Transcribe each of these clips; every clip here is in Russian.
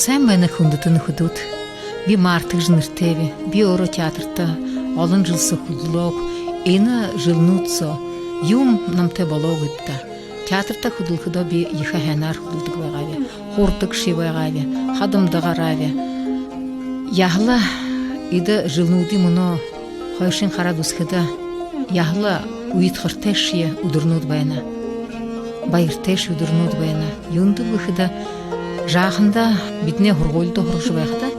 Сайн байна хүндэт нөхөдүүд. Би мартагж нэртэйв. Би өөрөө театрта олон жил хөдлөөг энэ жилнүүцо юм намтай болоо гэдта. Театрта хөдлөхөдөө би их ханаар хөдөлдөг байгаав. Хурдаг ши байгаав. Хадамдагараав. Яхла ида жилнүүдийн мөнө хойшин хараад үсгэдэ. Яхла үйд хөртэшие өдөрнүүд байна. Баяртэш өдөрнүүд байна. Юндаг бүхэдэ жааханда бидний хургуйлдо хурж байхдаа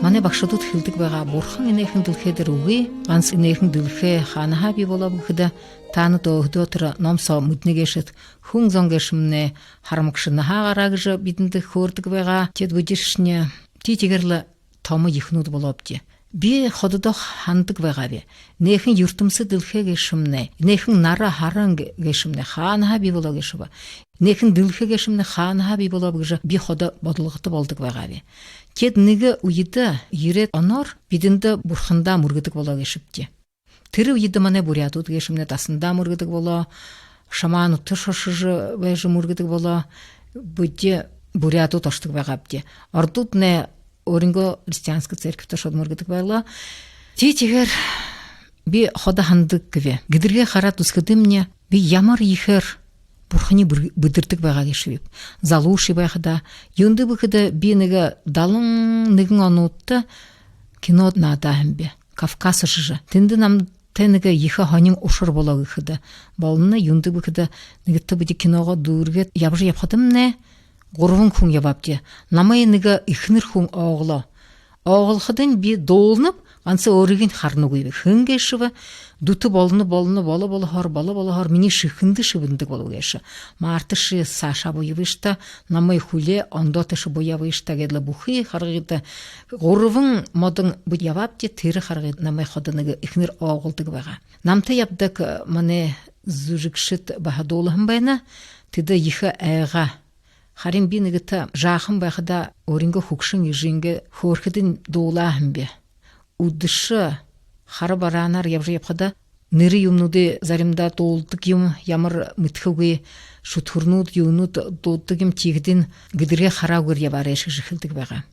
манай багшуудад хэлдэг байгаа бурхан энэхэн дэлхийдэр үгүй ганц энэхэн дэлхээ ханаа би болоо бүхэдэ таанад өдөөтөр номсоо мүднэгэшэт хүн зонгешмнэ харамгшна хаагараа гэж бидэнд хөөрдөг байгаа тэд бүжиршня тийгэрл том ихнүүд болообди би хододох хандаг байгаа би нэхэн ертөмсөд дэлхээ гэшмнэ нэхэн нара харан гэшмнэ ханаа би болоо гэшва нэхэн дэлхээ гэшмнэ ханаа би болоо гэж би ходо бодлоготой болдог байгаа би тэд нэг үед ирээд оноор бидэнд бурхандаа мөргөдөг болоо гэшвти тэр үед манай бурятууд гэшмнэ дасандаа мөргөдөг болоо шамаан утшш байж мөргөдөг болоо бүдэ бурятууд оршдог байгаа бди ордууд нэ өөрөнгөө християнская церковь шууд мөргөдөг байлаа. Тийгээр би ходо хандаг гэвэ. Гэдэргээ хараад үсгэдэмня би ямар ихэр бурханы бүдэрдэг байгаа гэшвэ. Залууши байхада юнды бүхэдэ би нэг 71 онуудта кинод надаа хэмбэ. Кавказ шиж. Тэнд нам тэнэг ихэ хонин ушар болоо гэхэд болно юнды бүхэдэ нэг та бүди киного дүүргээд явж явхадамнэ. 3 хүн явабди. Намайг нэг ихнэр хүн оолоход би дуулнав ганц өөрийг нь харнугүй. Хэнгээшв дүт болно хор миний шихэнд шивэндэг боловгээш. Марташ Саша буявышта намайг хүлээ ондоташ буявышта гэдэл бүхий харгад 3 модон бу явабди тэр харгад намайг ход нэг ихнэр оолдог байгаа. Намтай явдаг манай зүжигшэт бахадуулхан байна. Тэд их айга харин би нэгт жаахан байхада өөрөнгө хөгшин ижингэ хөөрхөдөн дуулаа хэмбэ. Үдэш хар бараанаар явж явхада нэр юмнуудыг заримдаа дуулдаг юм ямар мэтхэвгүй шүтхөрнүүд юунууд дууддаг юм тийгдэн гэдэргээ хараагаар яваарэ шиг хэлдэг байгаа.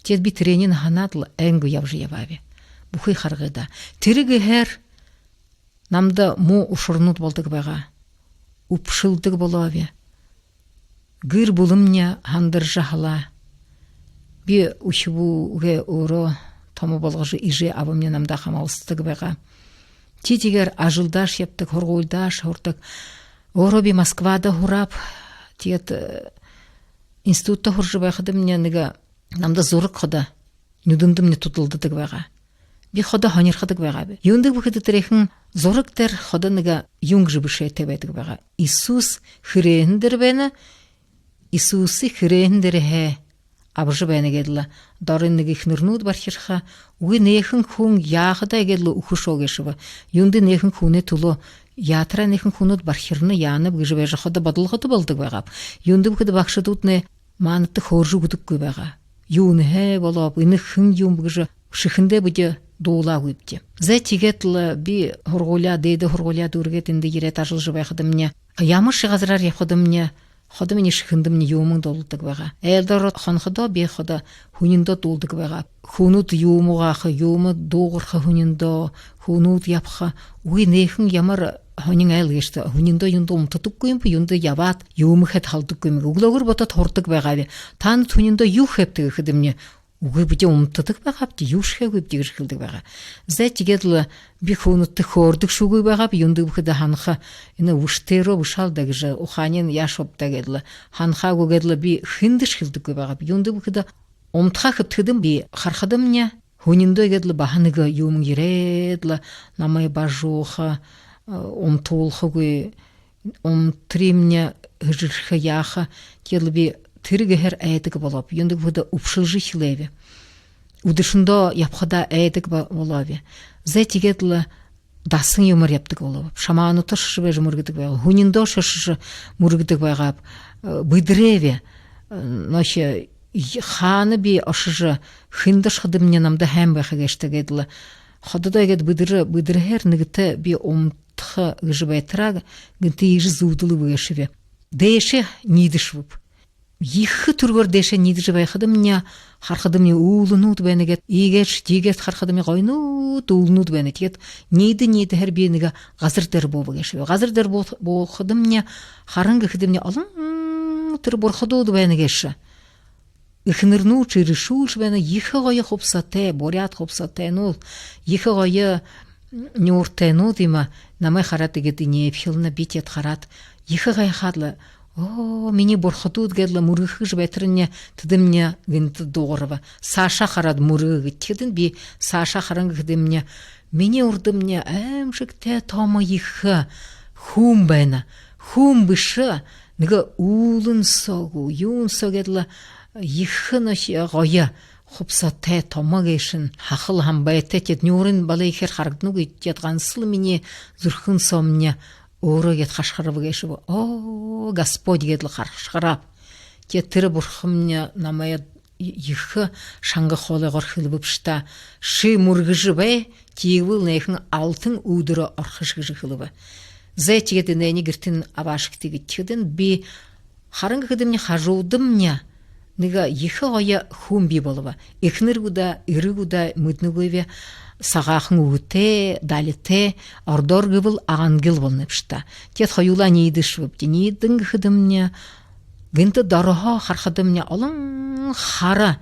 Тэд би тренинг ханаад л анги явж яваавэ. Бүхий харгада тэрэг хэр намда муу ушурнууд болдог байгаа. Үпшилдэг болоовэ. Гэр булымня хандаржа хала. Би ушбуге оро тому болгож иже авамня намда хамаалстдаг байгаа. Тийгээр ажилдаш яптаг хургуйлдаш хурдаг. Оро би Москвада хурап тиет институтта хурж байхад мне нэг намда зураг хода нүдэндэмне туталддаг байгаа. Би хода хонирхдаг байгаа. Юундаг бүхэд тэрхэн зураг дээр хода нэг юнг жибшэтэй байдаг байгаа. Иесус хрен дээр байна. Иесуси хрен дээр хэ авж байна гэдэл дорын нэг ихнэрнүүд бархирха үгүй нэхэн хүн яахадаа гэдэл өхөшөө гэшв. Юунд нэхэн хүнээ төлөө яатраа нэхэн хүнүүд бархирна яанав гэж байж хада бодлогот болдог байгаа. Юунд бүхэд багшдууд нэ маант хөөрж өгдөггүй байгаа. Юу нэ болоо энэ хэн юм гэж шихэндээ бүдэ дуулаагүй бди. За тэгээд л би хургуулаа дээд хургуулаа дүргээд энд ирээд ажиллаж байхад мне ямар шиг газраар явхад мне ход миний шихэндэмний юмд дуулдаг байгаа. Элдор хонходоо би хода хүниндөө дуулдаг байгаа. Хүнүүд юмгаах юм дуугарх хүниндөө хүнүүд явах үгүй нэхэн ямар хонин айл гэжтэй хүниндөө юунд умтдаггүй юм юунд яваад юмхэд халдаггүй юм өглөөгөр бодоод хурдаг байгаа. Танд хүниндөө юу хэвдэг гэхэд мне үгүй би умтдаг байгаа бти юу шихэгүй бти гэж хэлдэг байгаа. За тэгээд л би хүнүүдтэй хөөрдөг шүүгүй байгаа би юунд бүхэд ханах энэ үштэрөө бушаалда гэж ухаанын яшвда гэдэл ханхаагүй гэдэл би хиндэж хэлдэггүй байгаа. Би юунд бүхэд умтхаа хэвтгэдэм би харахадам ня хүниндөө гэдэл баханыг юм ирээд л намайг бажууха умтуулхгүй умтримня хөрх яаха тэгэл би тэрэг хэр айдаг болов. Юндаг бүдэ өвшилж хэлэв. Үдэшөндөө явхада айдаг болов. За тэгээд л дасан юмар явдаг болов. Шамаанууд шш байж мөргөдөг байгаа. Хүниндөө шш мөргөдөг байгаа. Бүдрэв. Нош хаана би ошж хиндаш хадымня намда хайм байхаг гэжтэгэд л хододойгэд быдырхэр нэгтэ би умтха гжбайтраг гэнтэ иж зүүдэл үгэшвэ. Дэше нидшвуп. Их түргөр дэше нидж байхадымня хархадымны уулнууд байнагет ийгэж тийгэж хархадымны гойнууд уулнууд байна. Тэгээд ниди хэр би нэг газар дээр буугашвэ. Газар дээр буухадымня харан гэхдэмня олон тэр бурхадууд байна гэш. Ихнэрнүү чиршүүлж байна. Их гоё хупсатай, бурят хупсатай нуу. Их гоё нюртэй нуу дима намай хараад игэд нефхилна битет хараад их гай хадла. Миний бурхадууд гэдэл мөргөхж байтрын тэдэмня гэнт дуурва. Саша хараад мөргөг гэхэд би саша харан гэхдэмня миний урдымня аимшигтэй томо их хүм байна. Хүм биш нэг үүлэн согу юун согедла их нөш гоё хупсатай томогешин хахал хамбайтай тэд нюрын балай ихэр харагдну гэд гансл миний зүрхэн сомня өөрөө гэд хашхарав гэшв. Господь гэдэл харшхарав. Тэд тэр бурхамня намая их шанга хоолойгоор хилбвшта ши мөргөж бай тийвэл нэхэн алтын үүдрө орхиш гэж хилбэ. Зэтгээд нэний гэртэн авашгтыг гэхэд би харан гэхдэмний хажуудымня нэг их гоё хүн би болов. Эхнэргүдэ эрэгүдэ мэднэгүйвэ сагаахан үгтэй далите ордор гэвэл ангел болнавшта. Тэд хоёулаа нийдэшвэб. Нийдэн гэхдэмня гэнт дорхо хархадымня олон хара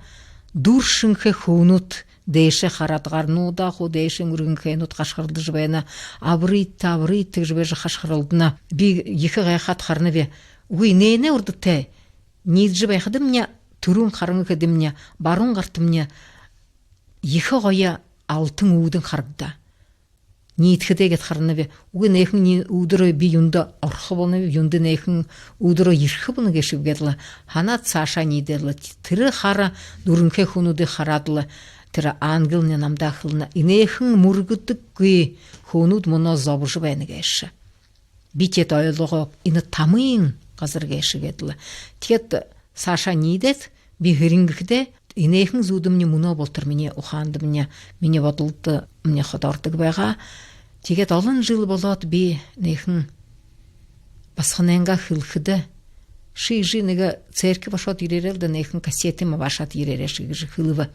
дүршинхэ хөөнөт дэше хараад гарнуудаа хуу дэше өнгөргөнхэнүүд хашхарлаж байна. Аврит гэж байж хашхарлдна. Би их гайхад харнавэ. Үгүй нэнэ урдтэй. Нийдж байхдымня түрүүн харан гэхдэмня баруун гартымня их гоё алтын үүдэн харагда. Нийтгэдэгэд харнавэ. Үгүй нэхэн үүдрөө би юнда орхо болно, юнд нэхэн үүдрөө ирэх болно гэшв гэдэл ханаад цаашаа нийдэл тэр хара дүрэнхэ хүнүүдийг хараадл тэр ангелны намдаахлна инэхэн мөргөдөггүй хүнүүд мөнөө зовж байна гэш. Би тэт ойлгоо энэ тамын газар гэш гэдэл. Тэгэд цаашаа нийдэд би хэрингэхдээ инэхэн зүудэмний мөнөө болтор миний ухаандамня миний бодолд миний ходордог байгаа. Тэгээд олон жил болоод би нэхэн басхананга хилхэдэ шижи нэг церкви башаад ирээрэл дэ нэхэн кассетим башаад ирээрэж гэж хилвэ.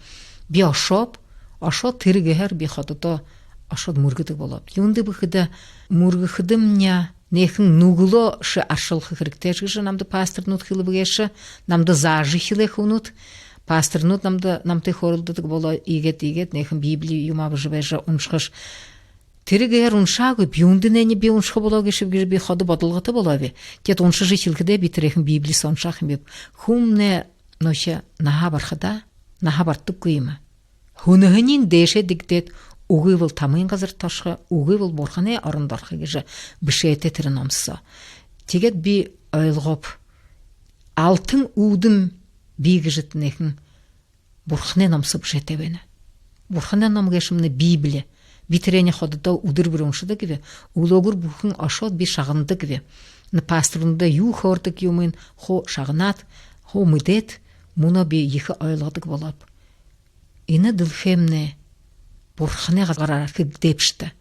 Би ошоод тэргээр би хододоо ошоод мөргөдөг болоод. Юунд бүхэдэ мөргөхдэмня нэхэн нүглөө ашиглах хэрэгтэй гэж намд пасторнууд хилвэгэш намд зааж хилэх хүнүүд пасторнууд намтай хоролддог болоо игээд нэхэн библи юм авж байж унших тэргээр уншаагүй биүндэнэний би унших болоо гэж би ход бодлоготой болоо. Тэд уншиж хэлэхдээ би тэрхэн библис уншаах юм бэ. Хүмнэ ноша наха бархада наха бартдаггүй юм. Хөнөхийн дэшэ дигдээд үгүйвэл тамын газар тошхо үгүйвэл бурханы оронд орох гэж бишээтэй тэр номсоо. Тэгээд би ойлгоп алтын үүдэн би гэж нэхэн бурханы номсоо бишээтэй байна. Бурханы ном гэшмнэ библи би тэрэний ходдоо өдөр бүр уншдаг гэвэ. Өглөөгөр бүхэн ошоод би шагнадаг гэвэ. Пасторнда юу хоордог юм ин хоо шагнаад хоо мэдэт мөнө би их ойлгодог болоод. Энэ дэлхэмнэ бурханы газараар хэгдэвштэй.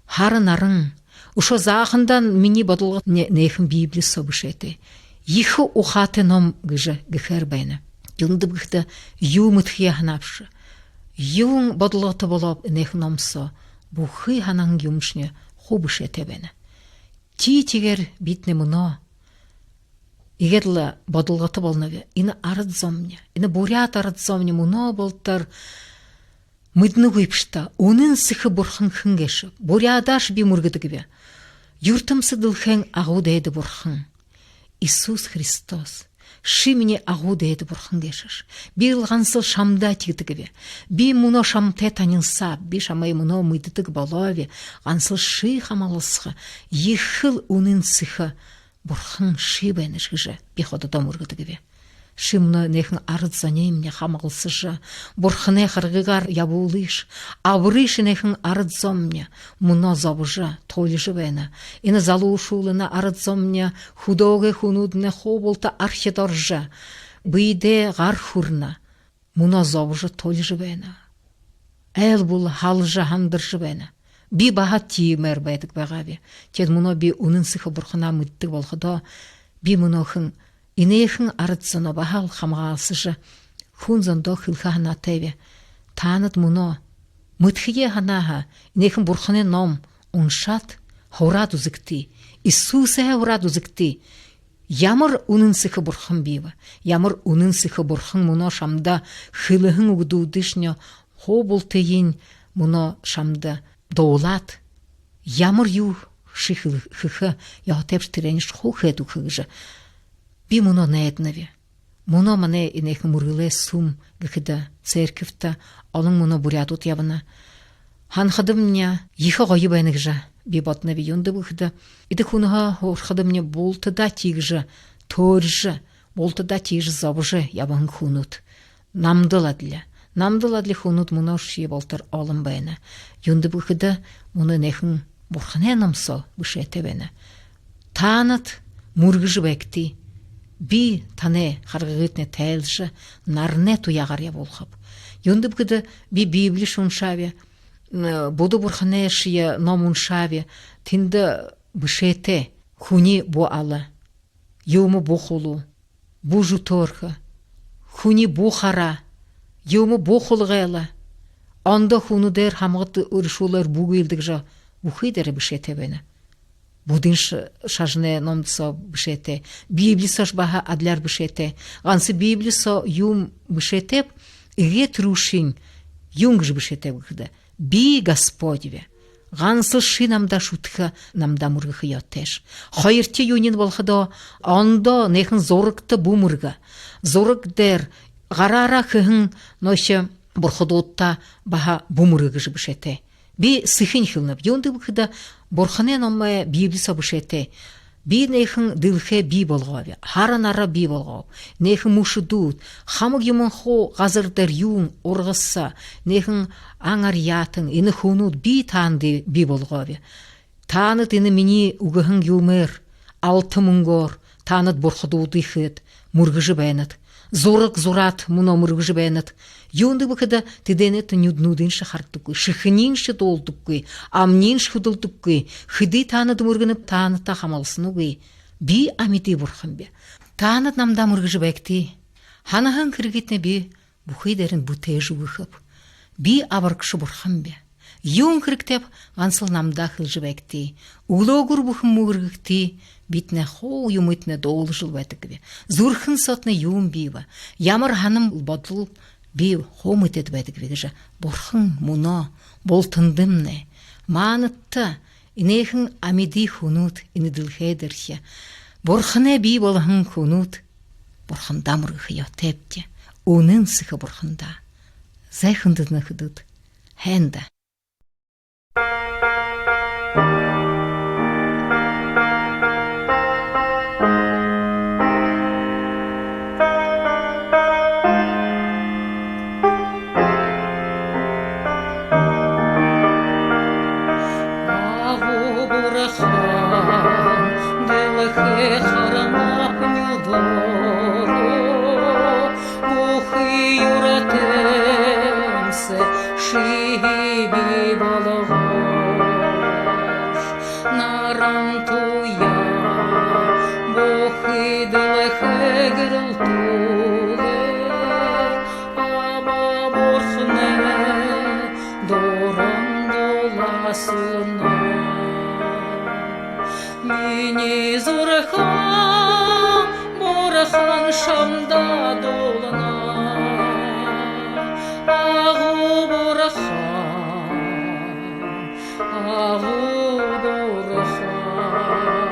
Харан наран өшөө заахан миний бодлогот нэхэн библис собшээтэй. Их ухаатай ном гэхэр байна. Юунд бэхтэ юу мэдхий ханавш. Юун бодлоготой болоод нэхэн номсоо бүхий ханан юмшне хубшээтэй байна. Тийгээр бидний мөнөө игэл бодлоготой болнавэ. Энэ ард зомня. Энэ бурят ард зомня мөнөө болтор мэднэгүй бишта. Үнэн сэх бурхан хэнгэш. Бурядаш би мөргөдөг бе. Юртамсдылхэн агуудээд бурхан. Иисус Христос. Шимни агуудээд бурхан гэшш. Би ганцл шамда тэгдэг бе. Би мөнөө шамтай танилса. Би шамай мөнөө мэддэг болоо. Ганцл ши хамалсха. Ихэл үнэн сэх бурхан ши байна гэж би ходдоо мөргөдөг бе. Шимнө нэхэн ард занемне хамгалсыш бурханы харгыгар явуулыш аврыш нэхэн ард зомня муно завжа тойлыш байна. Энэ залуушуулна ард зомня худогэ хунудне хоболта архидоржа бийдэ гар хурна муно завжа тойлыш байна. айл бул халжа хандыршы байна. Би бахат тиемер байдаг байгаа би. Тэд муно би үнэнсэх бурхнаа мэддэг болохдоо би мунохэн инээхэн ардсано бахал хамгаалсыш хүн зондоо хилханатэвэ. Таанад муно мэдхие ханааха инээхэн бурхны ном уншаад хураад үзэгти. Иесусээ хураад үзэгти. Ямар үнэнсэх бурхан бива. Ямар үнэнсэх бурхан муно шамда хилхэн өгдүүдишнё хобултын муно шамда доулаад ямар юу ших хх яатэвч тэрэнш хөхэд үхэж би муно найднаве муно мане инэх мөргөлээ сум гэхэд церквта олон муно бурятут явна ханхадымня ихо гоё байна гэж би боднаве юнда бүхд идэх хүнха хуурхадам мне бултада тигж төрж бултада тигж завж яван хүнут намдаладля хүнут муно ши болтер олон байна юнда бүхд муно нэхэн бурхны номсо бүшэтэй байна таанат мөргөж бэгти би таны харгагытны тайлж нарне туягаар явуулхав юнда бүхд би библи шуншаве буду бурхны ши ном уншаве тэнд бүшэтэй хүни бу ала юму бухулу бужуторха хүни бухара юму бухулгайла ондо хүнүдэр хамгад өршүүлэр бүгээлдэг жа бүхийдэр бишэтэй байна. Будинш шажне номдсо бишэтэй. Библисош баха адляр бишэтэй. Гансы библисо юм бишэтэй игэт рушин юнгж бишэтэй бүхдэ. Би Господеве. Гансы ши намда шутха намда мургах ётэш. Хоёрти юнин болохдо ондо нэхэн зурагта бумурга. Зураг дээр гараараа хэхэн нош бурхадуудта баха бумургэж бишэтэй. Би сэхин хилнав. Юндаг бүхд бурханы номой библисо бишэтэй. Би нэхэн дэлхэ би болгов. Харанара би болгов. Нэхэн мушдууд хамаг юм хуу газар дээр юун ургасса нэхэн ангар яатан энэ хүнүүд би таанд би болгов. Таанад энэ миний үгэхэн юмэр алтан мөнгөөр таанад бурхадууд ихэд мөргөж байнат. Зураг зурат муно мөргөж байнат. Юундаг бүхд тэдэнэт нүднүүдийн шахардаггүй, шихнийн шидуулдаггүй, амнийн шүдүүлдэггүй, хэдий таанад мөргөнөп таанатаа хамалсан үгүй. Би амиди бурхан бэ. Таанад намдаа мөргөж байгти. Ханахан хэрэгэтнэ би бүхий дээр нь бүтээж өгөхөв. Би аваргш бурхан бэ. Юун хэрэгтэв ганцл намдаа хэлж байгти. Өглөөгөр бүхэн мөргөгти. Битнэ хоо юмэтнэ доолжил байдаг вэ. Зүрхэн сотны юм бива. Ямар ханам бодол би хомытэд байдаг вэ гэж бурхан муно болтондымнэ. Маанатта инээхэн амиди хүнүүд инэдэлхэдэрхэ. Бурханы би болхан хүнүүд бурхан дамрах ётэвтэ. Үнэнсэх бурханда. Зайхындд нэхэдэд хэнда. Мені зурхан, бурхан шамда долана, агу бурхан,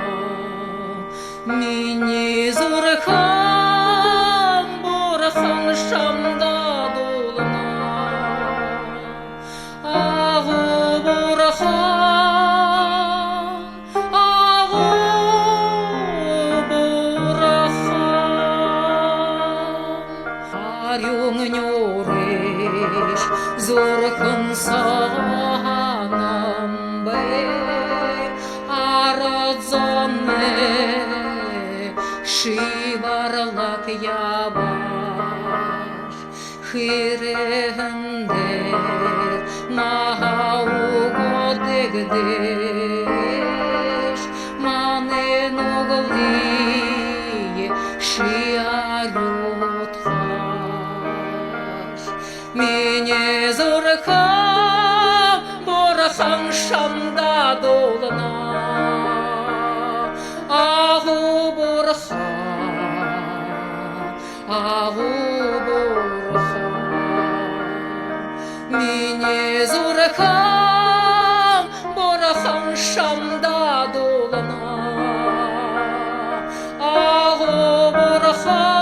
мені зурхан, бурхан шамда долана, агу бурхан. Зорхан санам бе арадзонне шиварлак ябаш хирендер деш манен оглие шиарют хаш Мене зорхан борахан шамда долна Агу борхан Мене зорхан борахан шамда долна Агу борхан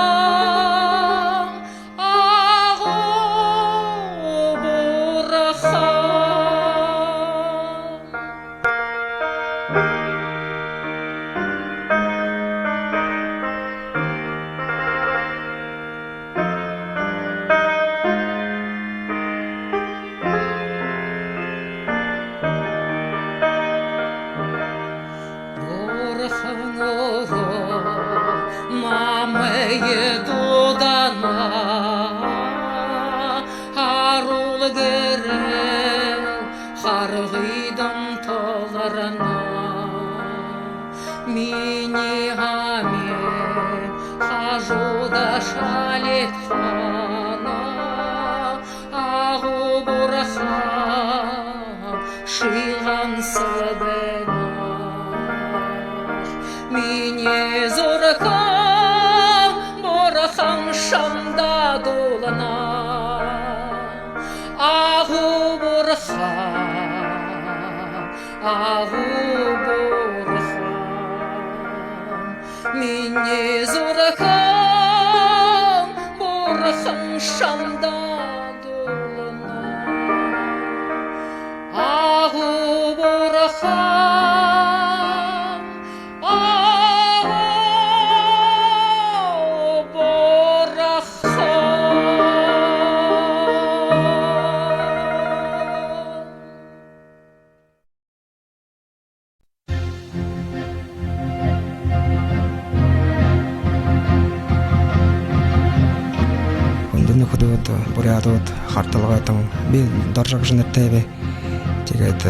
Мамeye dodana Harul gerel Hargıydın tolarına Mini hame Hajuda şalet hana Ahu buraha Şiğan sebena Mini zorkan Borahan şamda dolana Ahu borhan Mini zorkan Borahan şamda dolana Ahu borhan Хөдөөд бурядууд харталгаатан би доржог жинэтэвэ тэгээд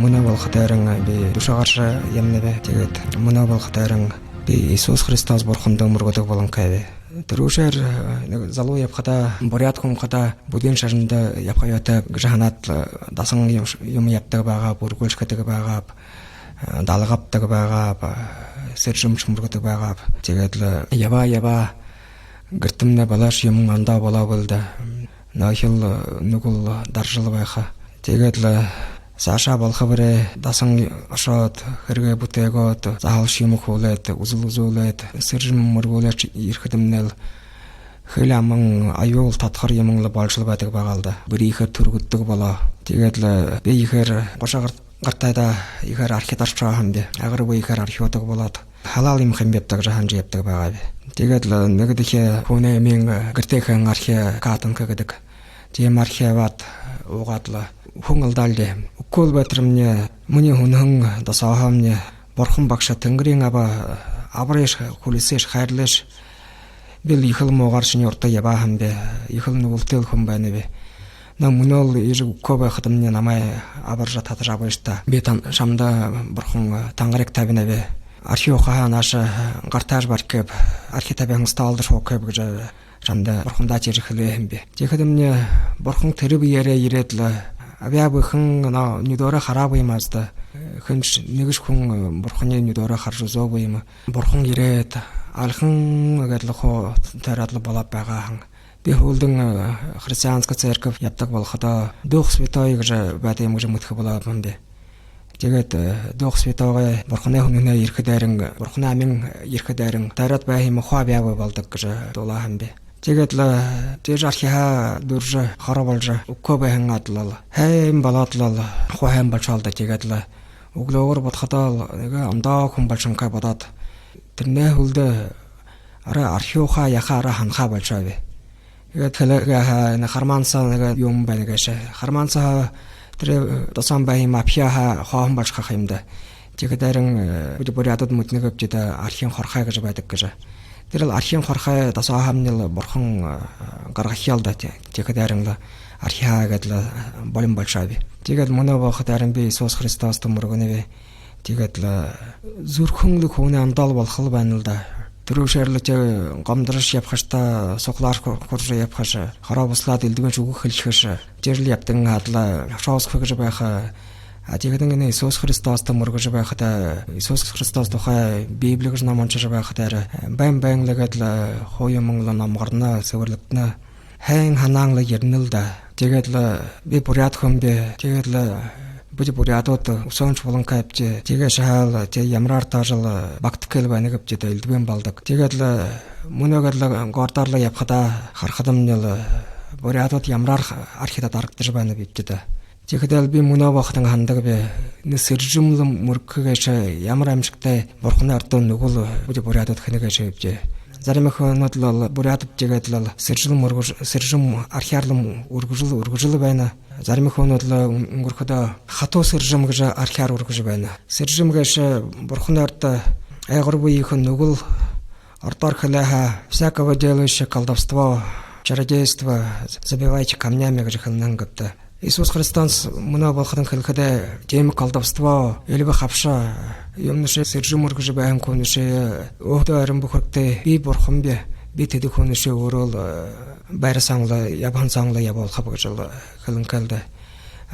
мөнө болох дайран би душаагаар ямнавэ тэгээд мөнө болох дайран би Иесус Христос бурханд өмөргөлөг болон кайвэ тэрүүшэр залуу явхада буряд хүн хада бүдгийн шарнда явхаяатай гжаханат дасан юм явдаг байгаа бүргүүлшгэдэг байгаа далгавдаг байгаа сэржимчмөргөдөг байгаа тэгээд ява гэртэмнэ балаш юм андаа болоо да нахил нүгэл даржил байха тэгээд саша болохвэрэ дасан ошоод хэрэгэ бүтээгөөд заавал шимх хуулаад үзүүлээд сэржим мөргүүлж ирэхдэмнэл хэлэмэн аюул татхар юмнл болжл байдаг байгаа л да бүр ихээр төргөддөг болоо тэгээд би ихээр гошаа гартайда ихээр архитарч байгаа юм би агаргүй ихээр архиодог болоод халаал юм хэм бэдэг жахан жибдэг байгаа би тэгээд нэг дэхэ хүнэ минь гэртехэн архи катан гэдэг тийм архивад угаадла хүн алдaalde үкөл батрамне мөний хүнхэн дасаахамне борхон багша тэнгэрийн авреш хүлээсэж хайрлаж бил ихэл могаршны урта яваахамде ихэл нүгэлтэл хүн байна вэ на мөнөл ижиг кобахтамне намай аваржа татажабышта бетан шамда борхон тангарыг тавинавэ архиохаа наша гартаж баркэб архитабын сталдер шокэб гэж шамда борхондаа чирхлээ юм бэ тэгэхэд мне борхон тэрэг яриа ирээдл авиабхэн нүдөрө хараагүй юм аста хэнч нэгш хүн бурхны нүдөрө харж зоогүй юм бурхан ирээд алхан гэрлэхо тараадл болоод байгаа би хөлдөн христианская церковь явдаг болохоо Дух Святой гэж байд юм гэж мэдэх болоод юм бэ тэгээд Дух Святойгоо бурхны хүннээ ирэхэд дайран бурхны амин ирэхэд дайран дараад байх юм хаа байгагүй болдог гэж дуулаа юм бэ тэгээд тэр архиха дурж харуулж өгөө байхан адлал хайм болоодлол хуайм болчоолда тэгээд өглөөр бодходоо нэг ондоо хүн болшонка бодоод тэрнээ хөлдө ара архиуха яхаара ханхаа болчоовэ тэгээд хэлэгээ харманцаа нэг юм байна гэж харманцаа тэр тосан бай мафиаха хоон болчих юм да тэгээд харин бүрядад мэднэг авчид архийн хорхай гэж байдаг гэж тэр л архийн хорхай тасаа хамнил бурхан гаргахяал да тэгэхэд харин архиа гэдэл болон большави. Тэгээд мөнөө бохот харин би Иесус Христос төмөргөнөө тэгээд зүрхэнлэг хүний амдаал болох л байна л да. Тэрүүшэрлэж гомдраш явхашта суглаар хурж явхаш хараа буслаад элдвэж өгөх хэлшхэш жирл явдан хадла шоос хөгж байх тэгээд ингэ Иесус Христос төмөргөж байхад Иесус Христос тухай Библийг номончж байхад байн лагад хойо Монгол номгорно сэвэрлэгдэнэ хайн ханаанла ярнэл да. Тэгээд би буряд хүмбэ тэгээд Бүж бурядууд усонч болон капж тэгээ шаал ямраар таажал бактикэл байна гэвч элдвэн балдаг. Тэгээд мөнөөгөл гордарлаа явхада хархадамнэл бурядууд ямраар архидад аргадж байна бивчтэй. Тэгэхдээ би мөнөө бохтон хандаг би сэржимл мөргөгээш ямар амжигтай бурхны ардын нүгэл бүж бурядууд хэнэгээш бивж. Зарим хөнөд л буряд тэгээд л сэржим архиарлам үргөжл байна. Зарим хөнөд л өнгөрөхөд хатуу сэржим гэж архиар үргэж байна. Сэржим гэж бурхны ард айгорбуйхэн нүгэл ордоор хэлэха всякого делающего колдовство, чародейство, забивайте камнями гэж хэлнэн гэдэг. Иесус Христос мөнөө болохын хэлэхэд тийм колдовство, элбэ хавша юмнышээ сэржим үргэж байх хүншээ өөдөө арин бүхэгтэй би бурхан би тэдэг хүншээ өөрөө байр сангла ябан сангла явуулах гэж хэлэнкэлдэ.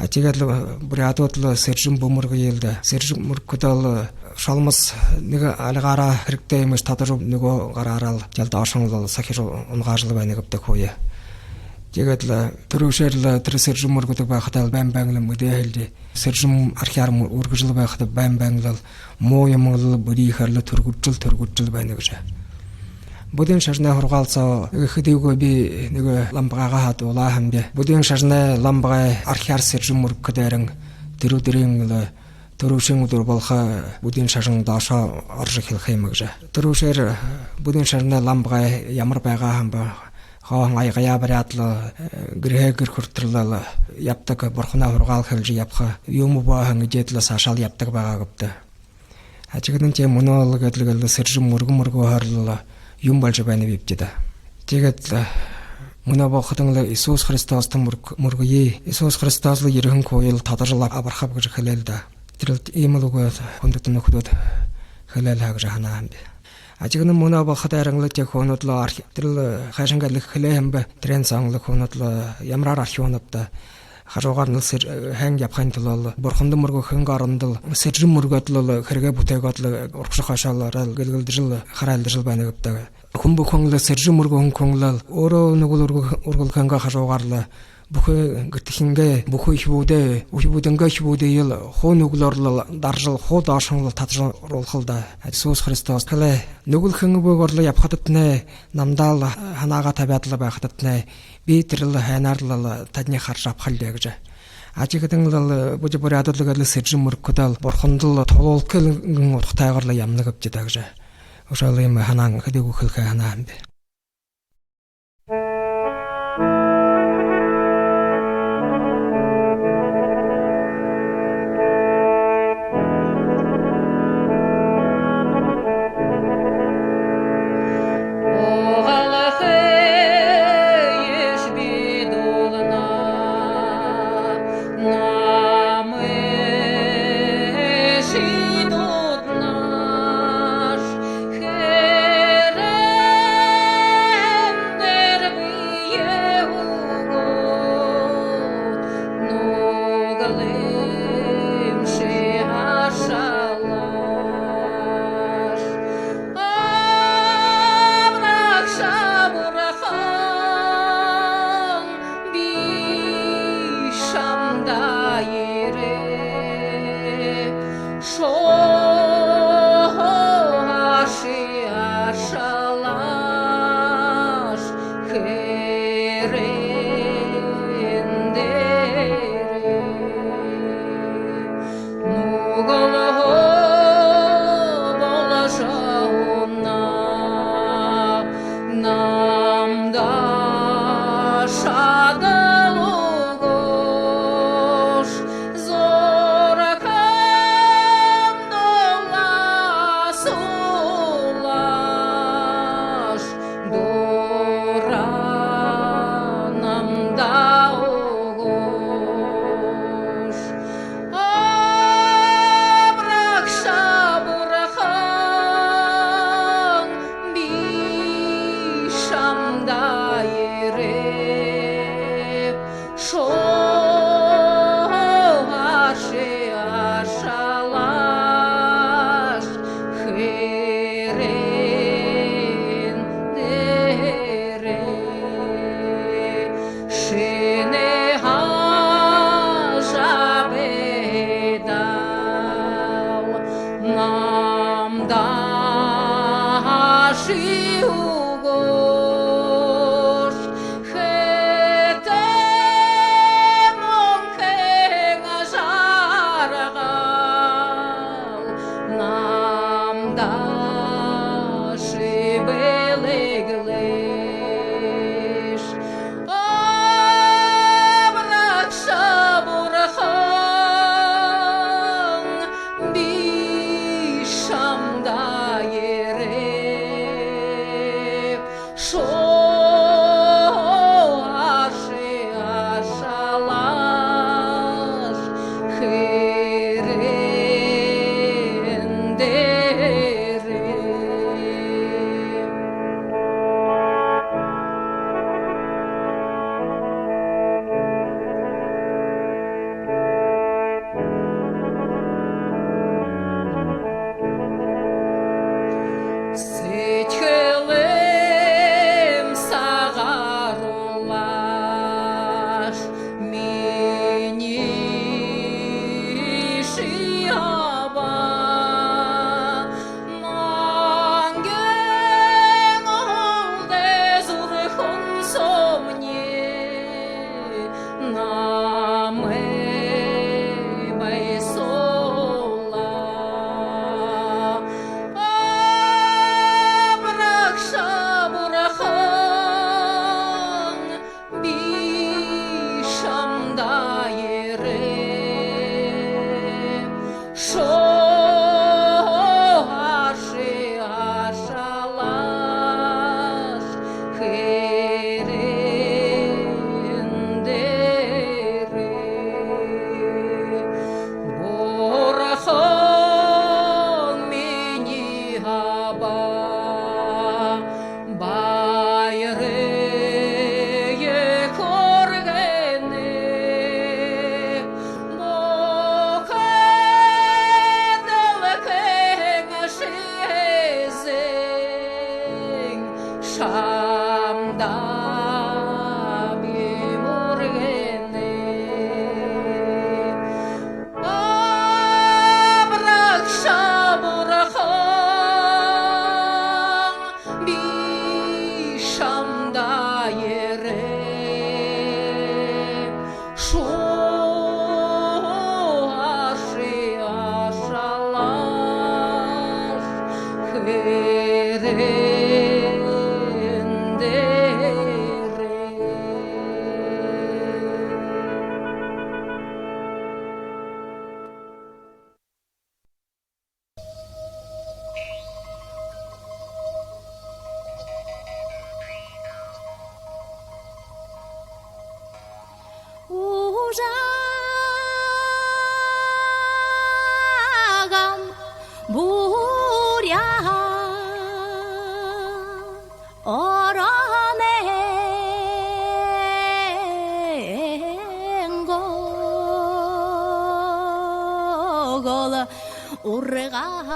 Тэгээд бурядууд л сэржим бөмөргөйэлдэ. Сэржим мөргөдөл шалмас нэг алгаараа хэрэгтэй юмш тадар нөгөө гараараа жалд ошонл сахир унгаарл байна гэдэг хөөе. Тэгээд төрөвшөөр тэр сэржим мөргөдөг байхад байн л мэдээлэл сэржим архиар үргэж байхад байн л муу юм л бүрийхэр л төргөжл байна гэж. Будын шарнаа хургаалцаа хэдийгүй би нэг ламбагаа хадуулаа хамбэ. Будын шарнаа ламбагаа архиар сэржим мөргөдөрөн дөрөвдрийн төрөвшин өдөр болох будын шарн доошоо орж хэлэх юм гэж. Төрөвшөр будын шарнаа ламбагаа ямар байгаа хамбэ хаан аяга бариадлаа гэрэгэр хүртэл явдаг бурхнаа хургаал хэлж явах юм баахан гэжэдлээ сашаал явдаг байгаа гэдэг. Ажигдэн тийм мөнөөл гэдэл сэржим мөргө хорлоо юм болж байна бивчээ. Тэгээд мөнөө бохотон Иесус Христос мөргөе. Иесус Христос л ерхэн койл тадарл аврахав гэж хэлээл да. Тэр ийм л үгүй хүндэт нөхдөд хэлээл хаагж ханаа юм бэ. Ажигнэн мөнөө бохот аранглаж хөнөд л тэр хайшанgal хэлээ юм бэ. Трен санглах хөнөд л ямраар архионод харуугаар нь ханг явахын тулд бурханд мөргөх хангаарандл сэржим мөргөдл хэрэгэ бүтээгод л урагших хашаалаар гэлгэлдэл хараалдэл байна гэдэг. Хүн бүхэн л сэржим мөргөх хүнлэл өөрөө нүгэл ургал ханга харуугаар л бүхэ гэртхингээ бүхэ ихвүүдэнгээ ихвүүдэл хуу нүглөр л даржил хуу доошон л тадруулах л да. Иесус Христос хэлээ нүгэл хангөөгөр л явхадад нэ намдаал ханаага тавиад л байхадад нэ би тэр л хайнаар л таны харж авхал гэж. Ажигдэн л бүж бурядл гэл сэржим мөргөдөл бурханд л тулуулкэн утгатайгаар л ямна гэж гэж. Ошол юм ханаа хэдэг үхэлхэ ханаа юм бэ.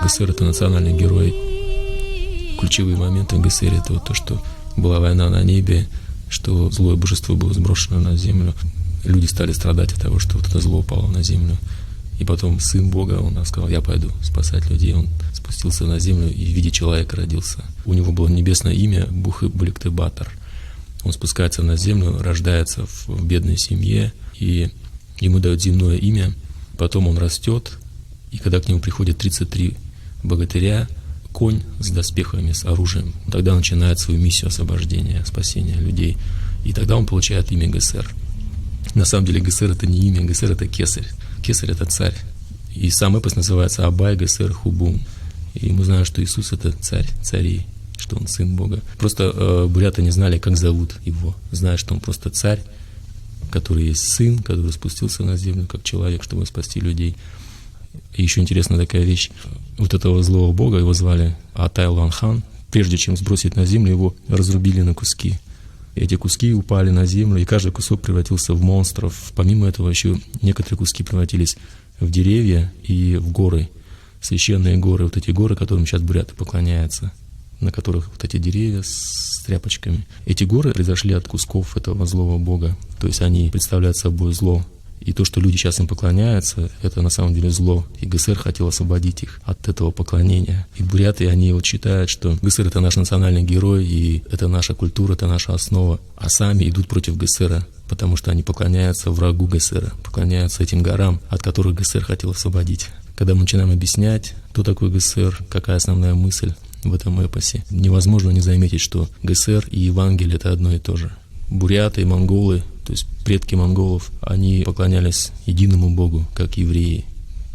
ГСР — это национальный герой. Ключевые моменты в ГСР — это вот то, что была война на небе, что злое божество было сброшено на землю. Люди стали страдать от того, что вот это зло упало на землю. И потом Сын Бога, он сказал: я пойду спасать людей. Он спустился на землю и в виде человека родился. У него было небесное имя Бухы-Бликтебатор. Он спускается на землю, рождается в бедной семье, и ему дают земное имя. Потом он растет, и когда к нему приходят 33 богатыря, конь с доспехами, с оружием, тогда начинает свою миссию освобождения, спасения людей. И тогда он получает имя ГСР. На самом деле ГСР — это не имя, ГСР — это кесарь. Кесарь — это царь. И сам эпос называется Абай ГСР Хубум. И мы знаем, что Иисус — это царь царей, что он Сын Бога. Просто буряты не знали, как зовут его. Знают, что он просто царь, который есть сын, который спустился на землю как человек, чтобы спасти людей. И еще интересная такая вещь. Вот этого злого бога, его звали Атай Луанхан. Прежде чем сбросить на землю, его разрубили на куски. Эти куски упали на землю, и каждый кусок превратился в монстров. Помимо этого, еще некоторые куски превратились в деревья и в горы, священные горы, вот эти горы, которым сейчас буряты поклоняются, на которых вот эти деревья с тряпочками. Эти горы произошли от кусков этого злого бога, то есть они представляют собой зло. И то, что люди сейчас им поклоняются, это на самом деле зло. И ГСР хотел освободить их от этого поклонения. И буряты, они вот считают, что ГСР — это наш национальный герой, и это наша культура, это наша основа. А сами идут против ГСР, потому что они поклоняются врагу ГСР, поклоняются этим горам, от которых ГСР хотел освободить. Когда мы начинаем объяснять, кто такой ГСР, какая основная мысль в этом эпосе, невозможно не заметить, что ГСР и Евангелие — это одно и то же. Буряты и монголы, то есть предки монголов, они поклонялись единому Богу, как евреи.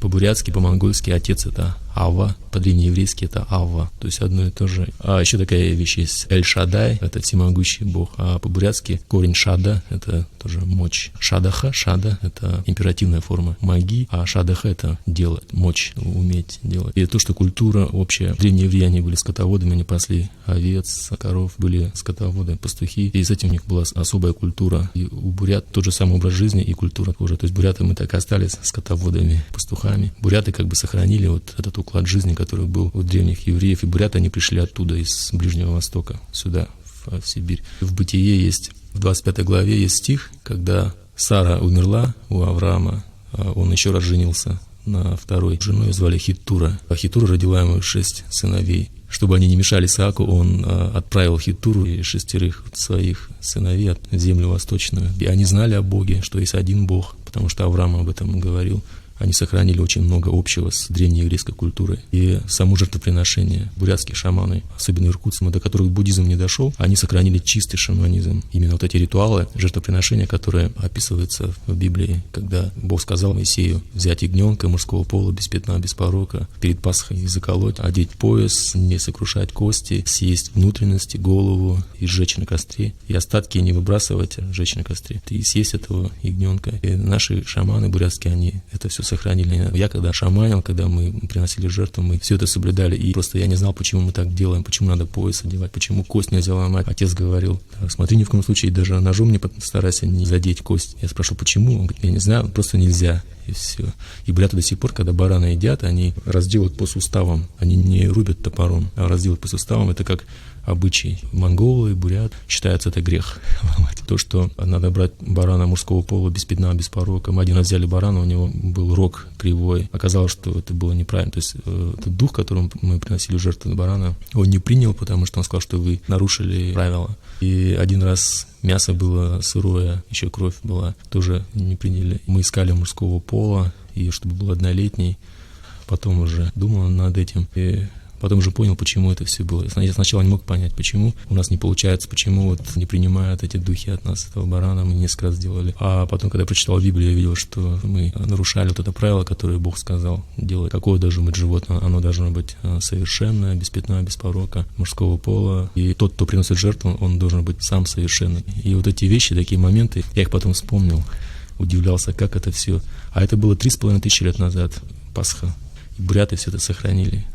По-бурятски, по-монгольски отец — это Ава, по-древнееврейски это Авва, то есть одно и то же. А еще такая вещь есть Эль-Шадай, это всемогущий Бог, а по-бурятски корень Шада — это тоже мощь. Шадаха, Шада — это императивная форма маги, а Шадаха — это делать, мощь, уметь делать. И то, что культура общая, древние евреи, они были скотоводами, они пасли овец, коров, были скотоводы, пастухи, и с этим у них была особая культура. И у бурят тот же самый образ жизни и культура тоже. То есть буряты мы так и остались скотоводами, пастухами. Буряты как бы сохранили вот этот уклад жизни, который был у древних евреев, и буряты, они пришли оттуда, из Ближнего Востока, сюда, в Сибирь. В Бытие есть, в 25 главе есть стих, когда Сара умерла у Авраама, он еще раз женился на второй женой, ее звали Хитура. А Хитура родила ему 6 сыновей. Чтобы они не мешали Исааку, он отправил Хитуру и 6 своих сыновей в землю восточную. И они знали о Боге, что есть один Бог, потому что Авраам об этом говорил. Они сохранили очень много общего с древнееврейской культурой. И само жертвоприношение, бурятские шаманы, особенно иркутцы, до которых буддизм не дошел, они сохранили чистый шаманизм. Именно вот эти ритуалы жертвоприношения, которые описываются в Библии, когда Бог сказал Моисею взять ягненка мужского пола, без пятна, без порока, перед Пасхой заколоть, одеть пояс, не сокрушать кости, съесть внутренности, голову и сжечь на костре. И остатки не выбрасывать, а сжечь на костре. И съесть этого ягненка. И наши шаманы бурятские, они это все сохранили. Я когда шаманил, когда мы приносили жертву, мы все это соблюдали. И просто я не знал, почему мы так делаем, почему надо пояс одевать, почему кость нельзя ломать. Отец говорил: смотри, ни в коем случае даже ножом не старайся не задеть кость. Я спрашивал, почему? Он говорит: я не знаю, просто нельзя. И все. И буряты до сих пор, когда барана едят, они разделают по суставам. Они не рубят топором, а разделают по суставам. Это как обычай. Монголы, бурят, считается это грех ломать. То, что надо брать барана мужского пола без пятна, без порока. Мы один раз взяли барана, у него был рог кривой. Оказалось, что это было неправильно. То есть этот дух, которому мы приносили жертву барана, он не принял, потому что он сказал, что вы нарушили правила. И один раз мясо было сырое, еще кровь была, тоже не приняли. Мы искали мужского пола, и чтобы был однолетний. Потом уже думал над этим. И потом уже понял, почему это все было. Я сначала не мог понять, почему у нас не получается, почему вот не принимают эти духи от нас, этого барана, мы несколько раз делали. А потом, когда я прочитал Библию, я видел, что мы нарушали вот это правило, которое Бог сказал делать. Какое должно быть животное? Оно должно быть совершенное, без пятна, без порока, мужского пола. И тот, кто приносит жертву, он должен быть сам совершенный. И вот эти вещи, такие моменты, я их потом вспомнил, удивлялся, как это все. А это было 3500 лет назад, Пасха. И буряты все это сохранили.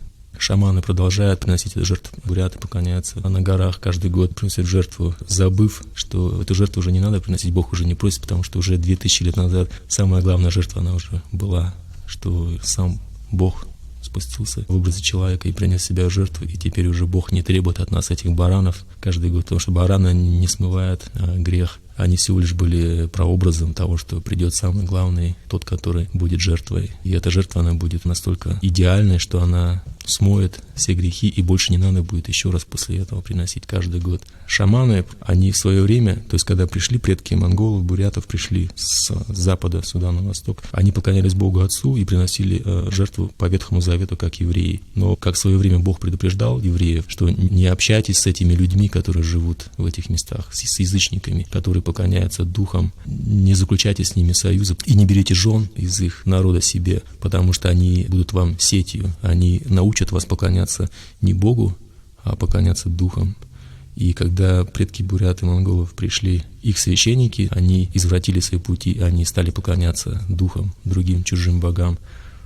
Шаманы продолжают приносить эту жертву. Буряты поклоняются, а на горах каждый год приносят жертву, забыв, что эту жертву уже не надо приносить, Бог уже не просит, потому что уже 2000 лет назад самая главная жертва, она уже была. что сам Бог спустился в образе человека и принес себя в жертву, и теперь уже Бог не требует от нас этих баранов каждый год, потому что бараны не смывают грех. Они всего лишь были прообразом того, что придет самый главный, тот, который будет жертвой. И эта жертва, она будет настолько идеальной, что она смоет все грехи, и больше не надо будет еще раз после этого приносить каждый год. Шаманы, они в свое время, то есть когда пришли предки монголов, бурятов, пришли с запада сюда на восток, они поклонялись Богу Отцу и приносили жертву по Ветхому Завету, как евреи. Но как в свое время Бог предупреждал евреев, что не общайтесь с этими людьми, которые живут в этих местах, с язычниками, которые поклоняются духам, не заключайте с ними союза и не берите жен из их народа себе, потому что они будут вам сетью, они научат вас поклоняться не Богу, а поклоняться духам. И когда предки бурят и монголов пришли, их священники, они извратили свои пути, они стали поклоняться духам, другим чужим богам.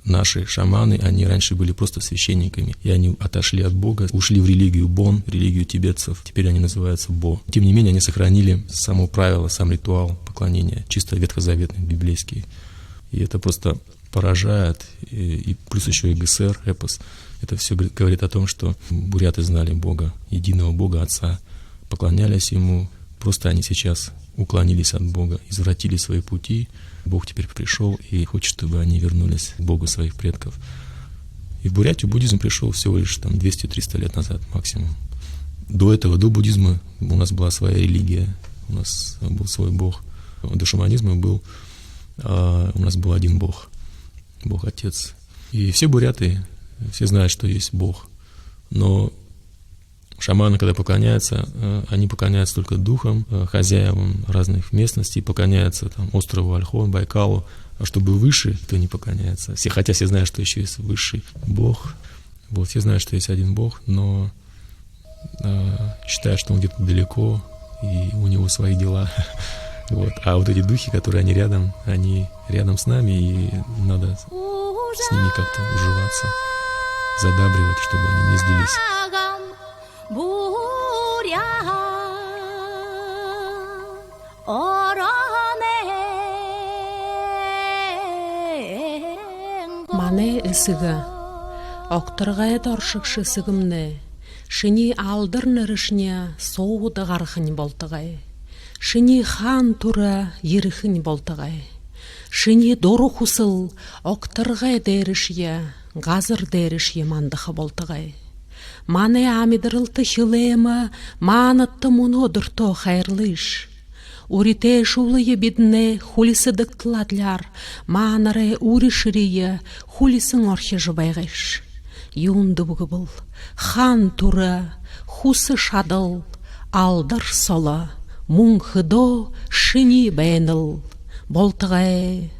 Наши шаманы, они раньше были просто священниками, и они отошли от Бога, ушли в религию Бон, религию тибетцев, теперь они называются Бо. Тем не менее, они сохранили само правило, сам ритуал поклонения, чисто ветхозаветный, библейский. И это просто поражает, и плюс еще и ГСР, эпос. Это все говорит о том, что буряты знали Бога, единого Бога, Отца, поклонялись Ему, просто они сейчас уклонились от Бога, извратили свои пути. Бог теперь пришел и хочет, чтобы они вернулись к Богу своих предков. И в Бурятию буддизм пришел всего лишь 200-300 лет назад максимум. До этого, до буддизма у нас была своя религия, у нас был свой Бог. До шаманизма у нас был один Бог, Бог Отец. И все буряты, все знают, что есть Бог. Но шаманы, когда поклоняются, они поклоняются только духам, хозяевам разных местностей, поклоняются острову Ольхон, Байкалу, а чтобы выше, то не поклоняется. Хотя все знают, что еще есть высший Бог. Вот, все знают, что есть один Бог, но считают, что он где-то далеко, и у него свои дела. Вот. А вот эти духи, которые они рядом с нами, и надо с ними как-то уживаться, задабривать, чтобы они не сбились. Мане ысыга, оқтырғай доршықшы сығымны, шыни алдыр нырышня соуды ғарқын болтығай, шыни хан тура еріхін болтығай, шыни дору хусыл оқтырғай дәрішия, ғазыр дәрішия мандықы болтығай. Мане амидырылты хилема, манытты мұнодырто хайрлыш. Урите шулые бедне хулисы дыктладляр, манаре уриширие хулисын орхе жыбайғыш. Юнды бұғы бұл, хан тура, хусы шадыл, алдыр сола, мұң хыдо шыни бәйныл, болтығай.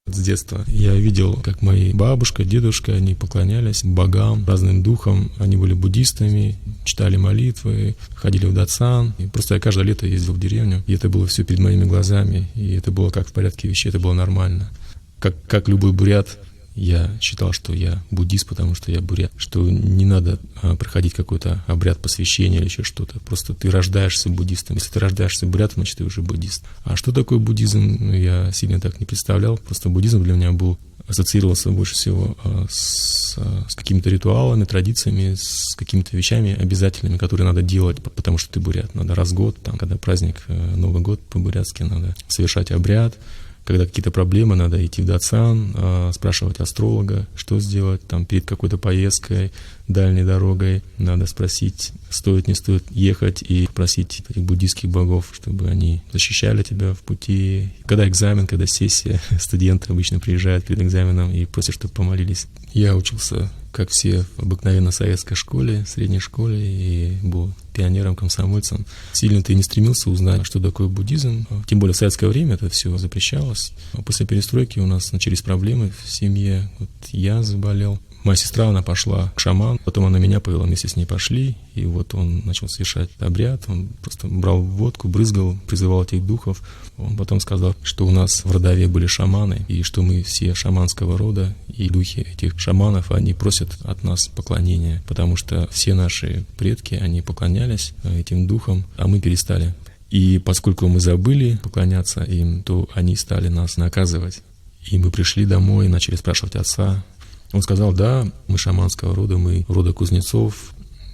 С детства я видел, как мои бабушка, дедушка, они поклонялись богам, разным духам. Они были буддистами, читали молитвы, ходили в датсан. И просто я каждое лето ездил в деревню, и это было все перед моими глазами. И это было как в порядке вещей, это было нормально. Как любой бурят, я считал, что я буддист, потому что я бурят. Что не надо проходить какой-то обряд посвящения или еще что-то. Просто ты рождаешься буддистом. Если ты рождаешься бурятом, значит ты уже буддист. А что такое буддизм, я сильно так не представлял. Просто буддизм для меня ассоциировался больше всего с какими-то ритуалами, традициями, с какими-то вещами обязательными, которые надо делать, потому что ты бурят. Надо раз в год, когда праздник, Новый год по-бурятски, надо совершать обряд. Когда какие-то проблемы, надо идти в датсан, спрашивать астролога, что сделать перед какой-то поездкой, дальней дорогой. Надо спросить, стоит, не стоит ехать, и просить этих буддийских богов, чтобы они защищали тебя в пути. Когда экзамен, когда сессия, студенты обычно приезжают перед экзаменом и просят, чтобы помолились. Я учился, как все, в обыкновенно советской школе, средней школе, и был пионером, комсомольцем. Сильно-то и не стремился узнать, что такое буддизм. Тем более в советское время это все запрещалось. После перестройки у нас начались проблемы в семье. Вот я заболел. Моя сестра, она пошла к шаману, потом она меня повела, вместе с ней пошли, и вот он начал совершать обряд, он просто брал водку, брызгал, призывал этих духов. Он потом сказал, что у нас в родове были шаманы, и что мы все шаманского рода, и духи этих шаманов, они просят от нас поклонения, потому что все наши предки, они поклонялись этим духам, а мы перестали. И поскольку мы забыли поклоняться им, то они стали нас наказывать. И мы пришли домой и начали спрашивать отца. Он сказал: да, мы шаманского рода, мы рода кузнецов.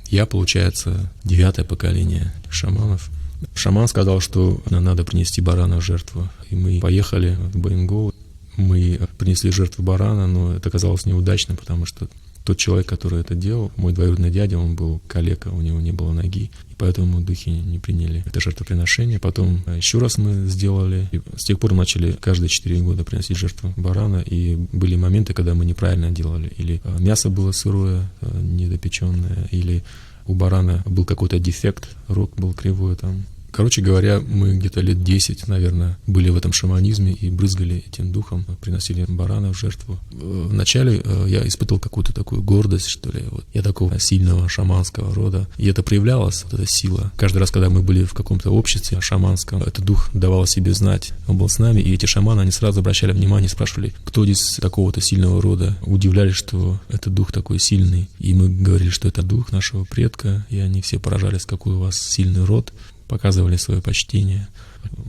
Я, получается, 9-е поколение шаманов. Шаман сказал, что нам надо принести барана в жертву. И мы поехали в Байнгоу. Мы принесли жертву барана, но это оказалось неудачным, потому что тот человек, который это делал, мой двоюродный дядя, он был калека, у него не было ноги, и поэтому духи не приняли это жертвоприношение. Потом еще раз мы сделали, и с тех пор начали каждые 4 года приносить жертву барана, и были моменты, когда мы неправильно делали, или мясо было сырое, недопеченное, или у барана был какой-то дефект, рог был кривой там. Короче говоря, мы где-то лет 10, наверное, были в этом шаманизме и брызгали этим духом, приносили барана в жертву. Вначале я испытывал какую-то такую гордость, что ли. Вот я такого сильного шаманского рода. И это проявлялось, вот эта сила. Каждый раз, когда мы были в каком-то обществе шаманском, этот дух давал о себе знать. Он был с нами, и эти шаманы, они сразу обращали внимание, спрашивали, кто здесь такого-то сильного рода. Удивлялись, что этот дух такой сильный. И мы говорили, что это дух нашего предка, и они все поражались, какой у вас сильный род. Показывали свое почтение.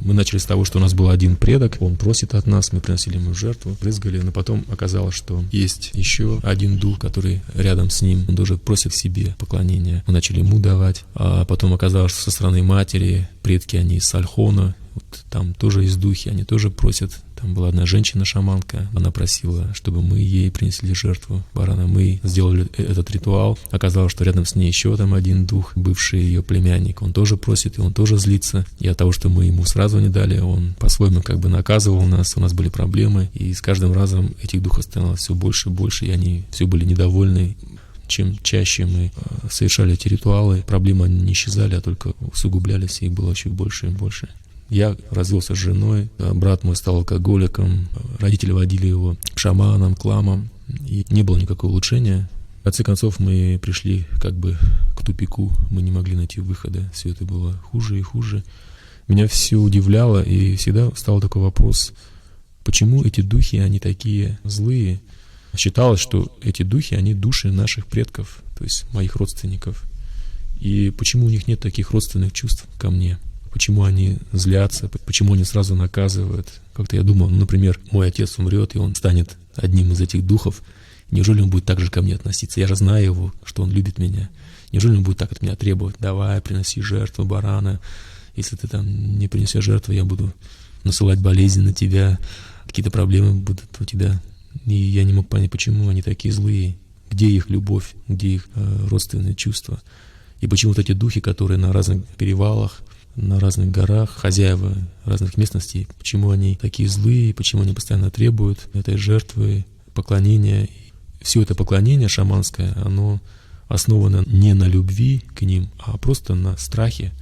Мы начали с того, что у нас был один предок, он просит от нас, мы приносили ему жертву, брызгали, но потом оказалось, что есть еще один дух, который рядом с ним, он тоже просит себе поклонения. Мы начали ему давать, а потом оказалось, что со стороны матери предки, они из Сальхона, вот там тоже есть духи, они тоже просят. Там была одна женщина-шаманка, она просила, чтобы мы ей принесли жертву барана. Мы сделали этот ритуал. Оказалось, что рядом с ней еще там один дух, бывший ее племянник. Он тоже просит, и он тоже злится. И от того, что мы ему сразу не дали, он по-своему как бы наказывал нас, у нас были проблемы. И с каждым разом этих духов становилось все больше и больше, и они все были недовольны. Чем чаще мы совершали эти ритуалы, проблемы не исчезали, а только усугублялись, и их было еще больше и больше. Я развелся с женой, брат мой стал алкоголиком, родители водили его к шаманам, к ламам, и не было никакого улучшения. В конце концов мы пришли как бы к тупику, мы не могли найти выхода, все это было хуже и хуже. Меня все удивляло, и всегда стал такой вопрос, почему эти духи, они такие злые? Считалось, что эти духи, они души наших предков, то есть моих родственников. И почему у них нет таких родственных чувств ко мне? Почему они злятся, почему они сразу наказывают. Как-то я думал, например, мой отец умрет, и он станет одним из этих духов. Неужели он будет так же ко мне относиться? Я же знаю его, что он любит меня. Неужели он будет так от меня требовать? Давай, приноси жертву барана. Если ты там не принесешь жертву, я буду насылать болезни на тебя, какие-то проблемы будут у тебя. И я не мог понять, почему они такие злые. Где их любовь, где их родственные чувства. И почему вот эти духи, которые на разных перевалах, на разных горах, хозяева разных местностей, почему они такие злые, почему они постоянно требуют этой жертвы, поклонения. Все это поклонение шаманское, оно основано не на любви к ним, а просто на страхе.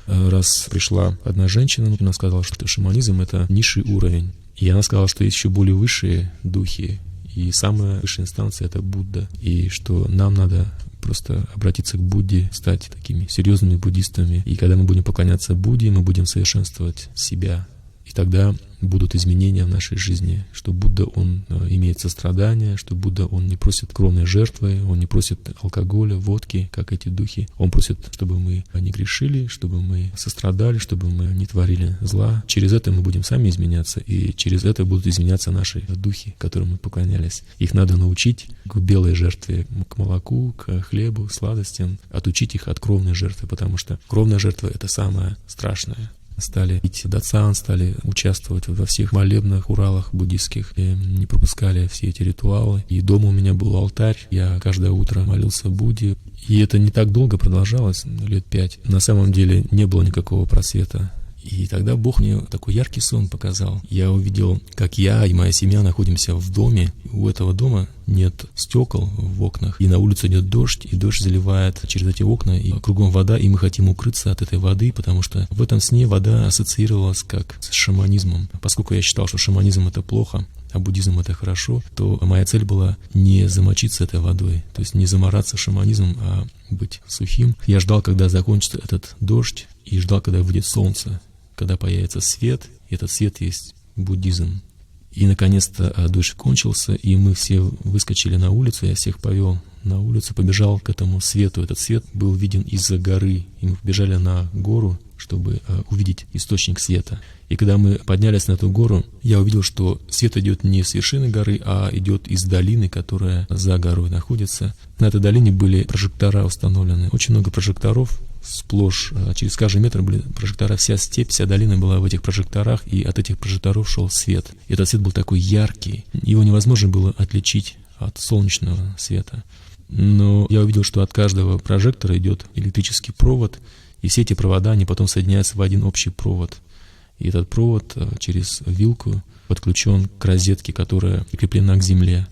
Раз пришла одна женщина, она сказала, что шаманизм — это низший уровень. И она сказала, что есть еще более высшие духи, и самая высшая инстанция — это Будда, и что нам надо просто обратиться к Будде, стать такими серьезными буддистами. И когда мы будем поклоняться Будде, мы будем совершенствовать себя. И тогда будут изменения в нашей жизни, что Будда, он имеет сострадание, что Будда, он не просит кровной жертвы, он не просит алкоголя, водки, как эти духи. Он просит, чтобы мы не грешили, чтобы мы сострадали, чтобы мы не творили зла. Через это мы будем сами изменяться, и через это будут изменяться наши духи, которым мы поклонялись. Их надо научить к белой жертве, к молоку, к хлебу, сладостям, отучить их от кровной жертвы, потому что кровная жертва — это самое страшное. Стали идти дацан, стали участвовать во всех молебных, уралах буддийских, и не пропускали все эти ритуалы. И дома у меня был алтарь, я каждое утро молился Будде. И это не так долго продолжалось, лет 5. На самом деле не было никакого просвета. И тогда Бог мне такой яркий сон показал. Я увидел, как я и моя семья находимся в доме. У этого дома нет стекол в окнах, и на улице идет дождь, и дождь заливает через эти окна, и кругом вода, и мы хотим укрыться от этой воды, потому что в этом сне вода ассоциировалась как с шаманизмом. Поскольку я считал, что шаманизм — это плохо, а буддизм — это хорошо, то моя цель была не замочиться этой водой, то есть не замораться шаманизмом, а быть сухим. Я ждал, когда закончится этот дождь, и ждал, когда выйдет солнце, когда появится свет, и этот свет есть буддизм. И, наконец-то, дождь кончился, и мы все выскочили на улицу, я всех повел на улицу, побежал к этому свету. Этот свет был виден из-за горы, и мы побежали на гору, чтобы увидеть источник света. И когда мы поднялись на эту гору, я увидел, что свет идет не с вершины горы, а идет из долины, которая за горой находится. На этой долине были прожектора установлены, очень много прожекторов, сплошь, через каждый метр были прожектора, вся степь, вся долина была в этих прожекторах, и от этих прожекторов шел свет. И этот свет был такой яркий, его невозможно было отличить от солнечного света. Но я увидел, что от каждого прожектора идет электрический провод, и все эти провода, они потом соединяются в один общий провод. И этот провод через вилку подключен к розетке, которая прикреплена к земле.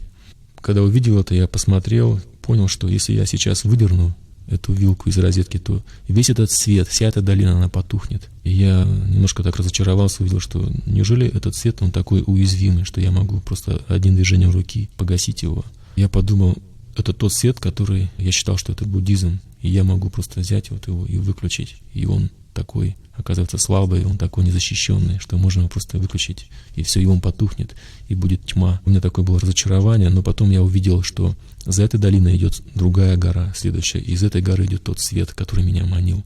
Когда увидел это, я посмотрел, понял, что если я сейчас выдерну эту вилку из розетки, то весь этот свет, вся эта долина, она потухнет. И я немножко так разочаровался, увидел, что неужели этот свет, он такой уязвимый, что я могу просто одним движением руки погасить его. Я подумал, это тот свет, который я считал, что это буддизм, и я могу просто взять вот его и выключить. И он такой, оказывается, слабый, он такой незащищенный, что можно его просто выключить, и все, и он потухнет, и будет тьма. У меня такое было разочарование, но потом я увидел, что за этой долиной идет другая гора, следующая, и из этой горы идет тот свет, который меня манил.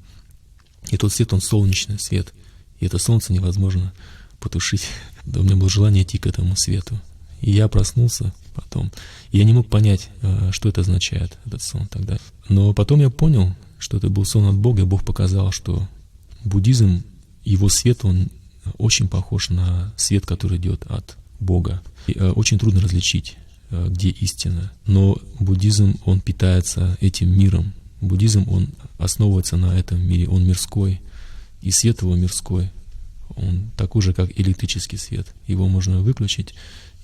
И тот свет, он солнечный свет, и это солнце невозможно потушить. Да, у меня было желание идти к этому свету. И я проснулся потом. И я не мог понять, что это означает, этот сон тогда. Но потом я понял, что это был сон от Бога, и Бог показал, что буддизм, его свет, он очень похож на свет, который идет от Бога. И очень трудно различить, где истина. Но буддизм, он питается этим миром. Буддизм, он основывается на этом мире, он мирской. И свет его мирской, он такой же, как электрический свет. Его можно выключить,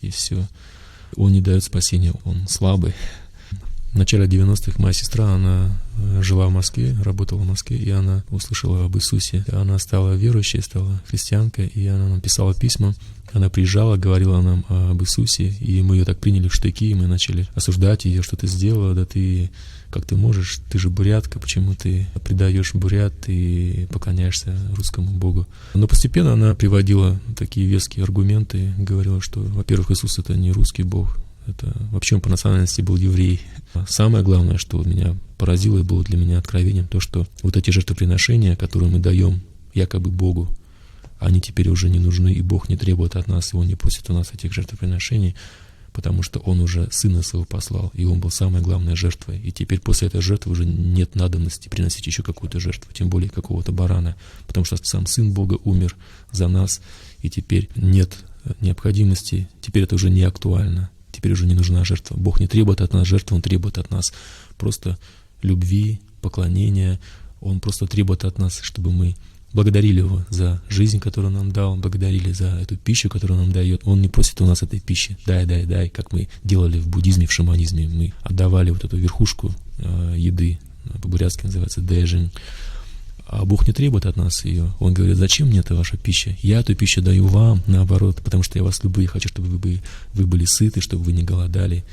и все. Он не дает спасения, он слабый. В начале 90-х моя сестра, она жила в Москве, работала в Москве, и она услышала об Иисусе. Она стала верующей, стала христианкой, и она нам писала письма. Она приезжала, говорила нам об Иисусе, и мы ее так приняли в штыки, и мы начали осуждать ее, что ты сделала, да ты, как ты можешь, ты же бурятка, почему ты предаешь бурят, ты поклоняешься русскому Богу. Но постепенно она приводила такие веские аргументы, говорила, что, во-первых, Иисус — это не русский Бог, это вообще он по национальности был еврей. Самое главное, что меня поразило и было для меня откровением, то, что вот эти жертвоприношения, которые мы даем якобы Богу, они теперь уже не нужны, и Бог не требует от нас, и Он не просит у нас этих жертвоприношений, потому что Он уже Сына Своего послал, и Он был самой главной жертвой. И теперь после этой жертвы уже нет надобности приносить еще какую-то жертву, тем более какого-то барана, потому что сам Сын Бога умер за нас, и теперь нет необходимости, теперь это уже не актуально, теперь уже не нужна жертва. Бог не требует от нас жертвы, Он требует от нас просто любви, поклонения, Он просто требует от нас, чтобы мы благодарили Его за жизнь, которую Он нам дал, благодарили за эту пищу, которую Он нам дает. Он не просит у нас этой пищи. Дай, как мы делали в буддизме, в шаманизме. Мы отдавали вот эту верхушку еды, по-бурятски называется дэжин. А Бог не требует от нас ее. Он говорит, зачем мне эта ваша пища? Я эту пищу даю вам, наоборот, потому что я вас люблю, я хочу, чтобы вы были сыты, чтобы вы не голодали.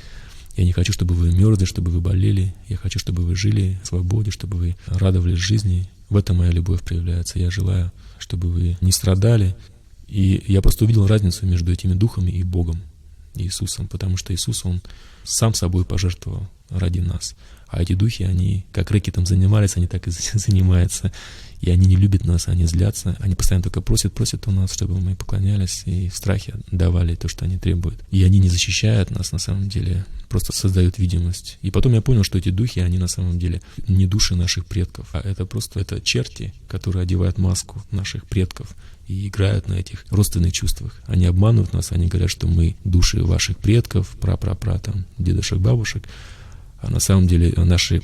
Я не хочу, чтобы вы мерзли, чтобы вы болели. Я хочу, чтобы вы жили в свободе, чтобы вы радовались жизни. В этом моя любовь проявляется. Я желаю, чтобы вы не страдали. И я просто увидел разницу между этими духами и Богом, Иисусом, потому что Иисус, Он сам собой пожертвовал ради нас. А эти духи, они как рэкетом занимались, они так и занимаются. И они не любят нас, они злятся. Они постоянно только просят у нас, чтобы мы поклонялись и в страхе давали то, что они требуют. И они не защищают нас на самом деле, просто создают видимость. И потом я понял, что эти духи, они на самом деле не души наших предков, а это черти, которые одевают маску наших предков и играют на этих родственных чувствах. Они обманывают нас, они говорят, что мы души ваших предков, там, дедушек, бабушек. А на самом деле наши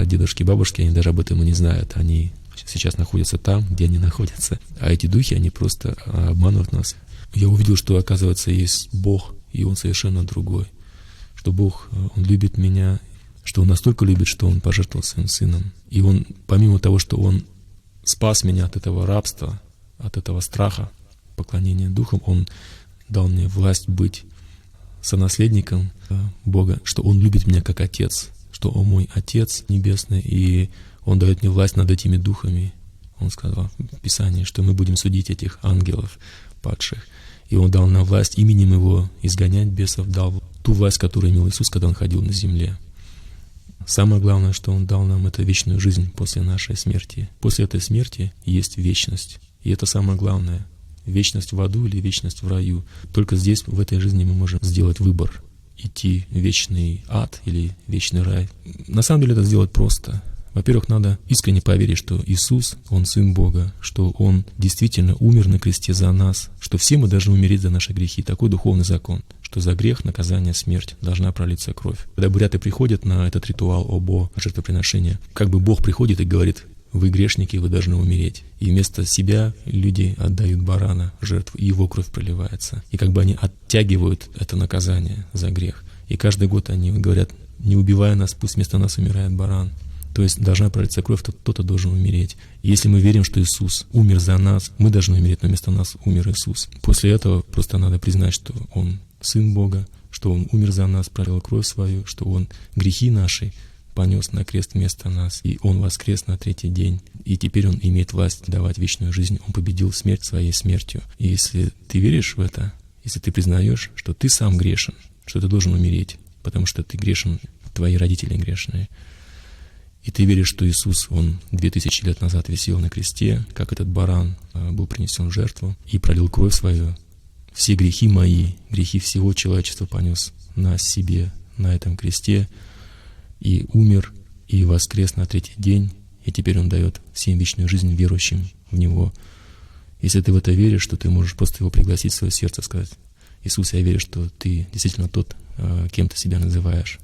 дедушки, бабушки, они даже об этом и не знают. Они сейчас находятся там, где они находятся. А эти духи, они просто обманывают нас. Я увидел, что, оказывается, есть Бог, и Он совершенно другой. Что Бог, Он любит меня, что Он настолько любит, что Он пожертвовал Своим Сыном. И Он, помимо того, что Он спас меня от этого рабства, от этого страха, поклонения духам, Он дал мне власть быть сонаследником Бога, что Он любит меня как Отец, что Он мой Отец Небесный, и Он дает мне власть над этими духами. Он сказал в Писании, что мы будем судить этих ангелов падших. И Он дал нам власть именем Его изгонять бесов, дал ту власть, которую имел Иисус, когда Он ходил на земле. Самое главное, что Он дал нам, это вечную жизнь после нашей смерти. После этой смерти есть вечность. И это самое главное. Вечность в аду или вечность в раю. Только здесь, в этой жизни, мы можем сделать выбор. Идти в вечный ад или вечный рай. На самом деле это сделать просто. Во-первых, надо искренне поверить, что Иисус, Он Сын Бога, что Он действительно умер на кресте за нас, что все мы должны умереть за наши грехи. Такой духовный закон, что за грех, наказание, смерть должна пролиться кровь. Когда буряты приходят на этот ритуал обо жертвоприношения, как бы Бог приходит и говорит: вы грешники, вы должны умереть. И вместо себя люди отдают барана в жертву, и его кровь проливается. И как бы они оттягивают это наказание за грех. И каждый год они говорят: не убивай нас, пусть вместо нас умирает баран. То есть должна пролиться кровь, то кто-то должен умереть. И если мы верим, что Иисус умер за нас, мы должны умереть, но вместо нас умер Иисус. После этого просто надо признать, что Он Сын Бога, что Он умер за нас, пролил кровь свою, что Он грехи наши понес на крест вместо нас, и Он воскрес на третий день. И теперь Он имеет власть давать вечную жизнь. Он победил смерть своей смертью. И если ты веришь в это, если ты признаешь, что ты сам грешен, что ты должен умереть, потому что ты грешен, твои родители грешные, и ты веришь, что Иисус, Он 2000 лет назад висел на кресте, как этот баран был принесен в жертву и пролил кровь свою, все грехи мои, грехи всего человечества понес на себе, на этом кресте, и умер, и воскрес на третий день, и теперь Он дает всем вечную жизнь верующим в Него. Если ты в это веришь, то ты можешь просто Его пригласить в свое сердце, сказать: Иисус, я верю, что Ты действительно тот, кем Ты себя называешь.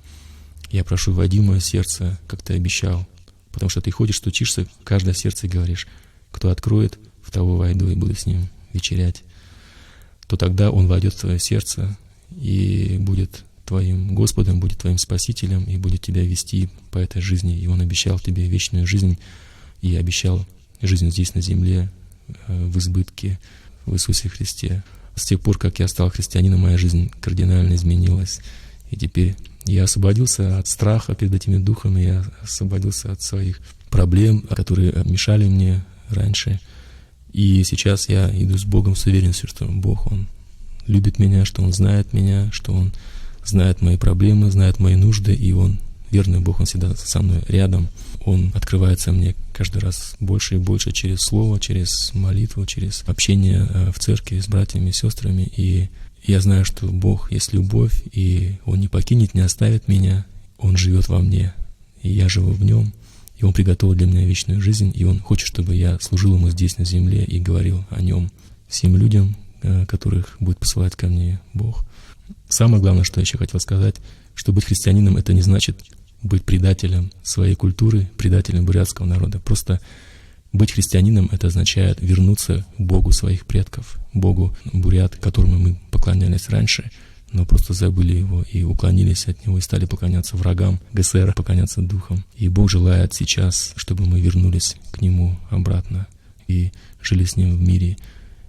Я прошу, войди в мое сердце, как Ты обещал, потому что Ты ходишь, стучишься в каждое сердце и говоришь: кто откроет, в того войду и буду с ним вечерять. То тогда Он войдет в твое сердце и будет твоим Господом, будет твоим Спасителем и будет тебя вести по этой жизни. И Он обещал тебе вечную жизнь и обещал жизнь здесь на земле в избытке в Иисусе Христе. С тех пор, как я стал христианином, моя жизнь кардинально изменилась. И теперь я освободился от страха перед этими духами, я освободился от своих проблем, которые мешали мне раньше. И сейчас я иду с Богом с уверенностью, что Бог, Он любит меня, что Он знает меня, что Он знает мои проблемы, знает мои нужды, и Он, верный Бог, Он всегда со мной рядом. Он открывается мне каждый раз больше и больше через Слово, через молитву, через общение в церкви с братьями и сестрами. И я знаю, что Бог есть любовь, и Он не покинет, не оставит меня. Он живет во мне, и я живу в Нем. И Он приготовил для меня вечную жизнь, и Он хочет, чтобы я служил Ему здесь, на земле, и говорил о Нем всем людям, которых будет посылать ко мне Бог. Самое главное, что я еще хотел сказать, что быть христианином — это не значит быть предателем своей культуры, предателем бурятского народа. Просто быть христианином — это означает вернуться к Богу своих предков, Богу бурят, которому мы поклонялись раньше, но просто забыли Его и уклонились от Него и стали поклоняться врагам ГСР, поклоняться духам. И Бог желает сейчас, чтобы мы вернулись к Нему обратно и жили с Ним в мире.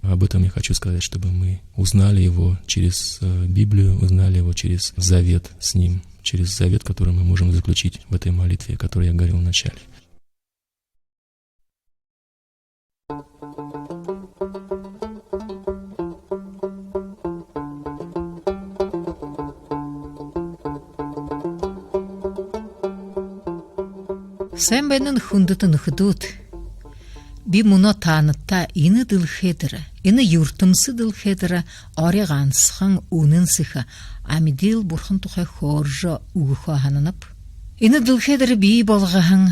Об этом я хочу сказать, чтобы мы узнали Его через Библию, узнали Его через завет с Ним, через завет, который мы можем заключить в этой молитве, о которой я говорил в начале. Sen benim hundutun hudut. Би муно таанытта ины дылхедра, ины юртымсы дылхедра, ори ганцхан үнэн сыха, амидил бурхан тухай хоржо угхо хананап. Ины дылхедра би болгахан,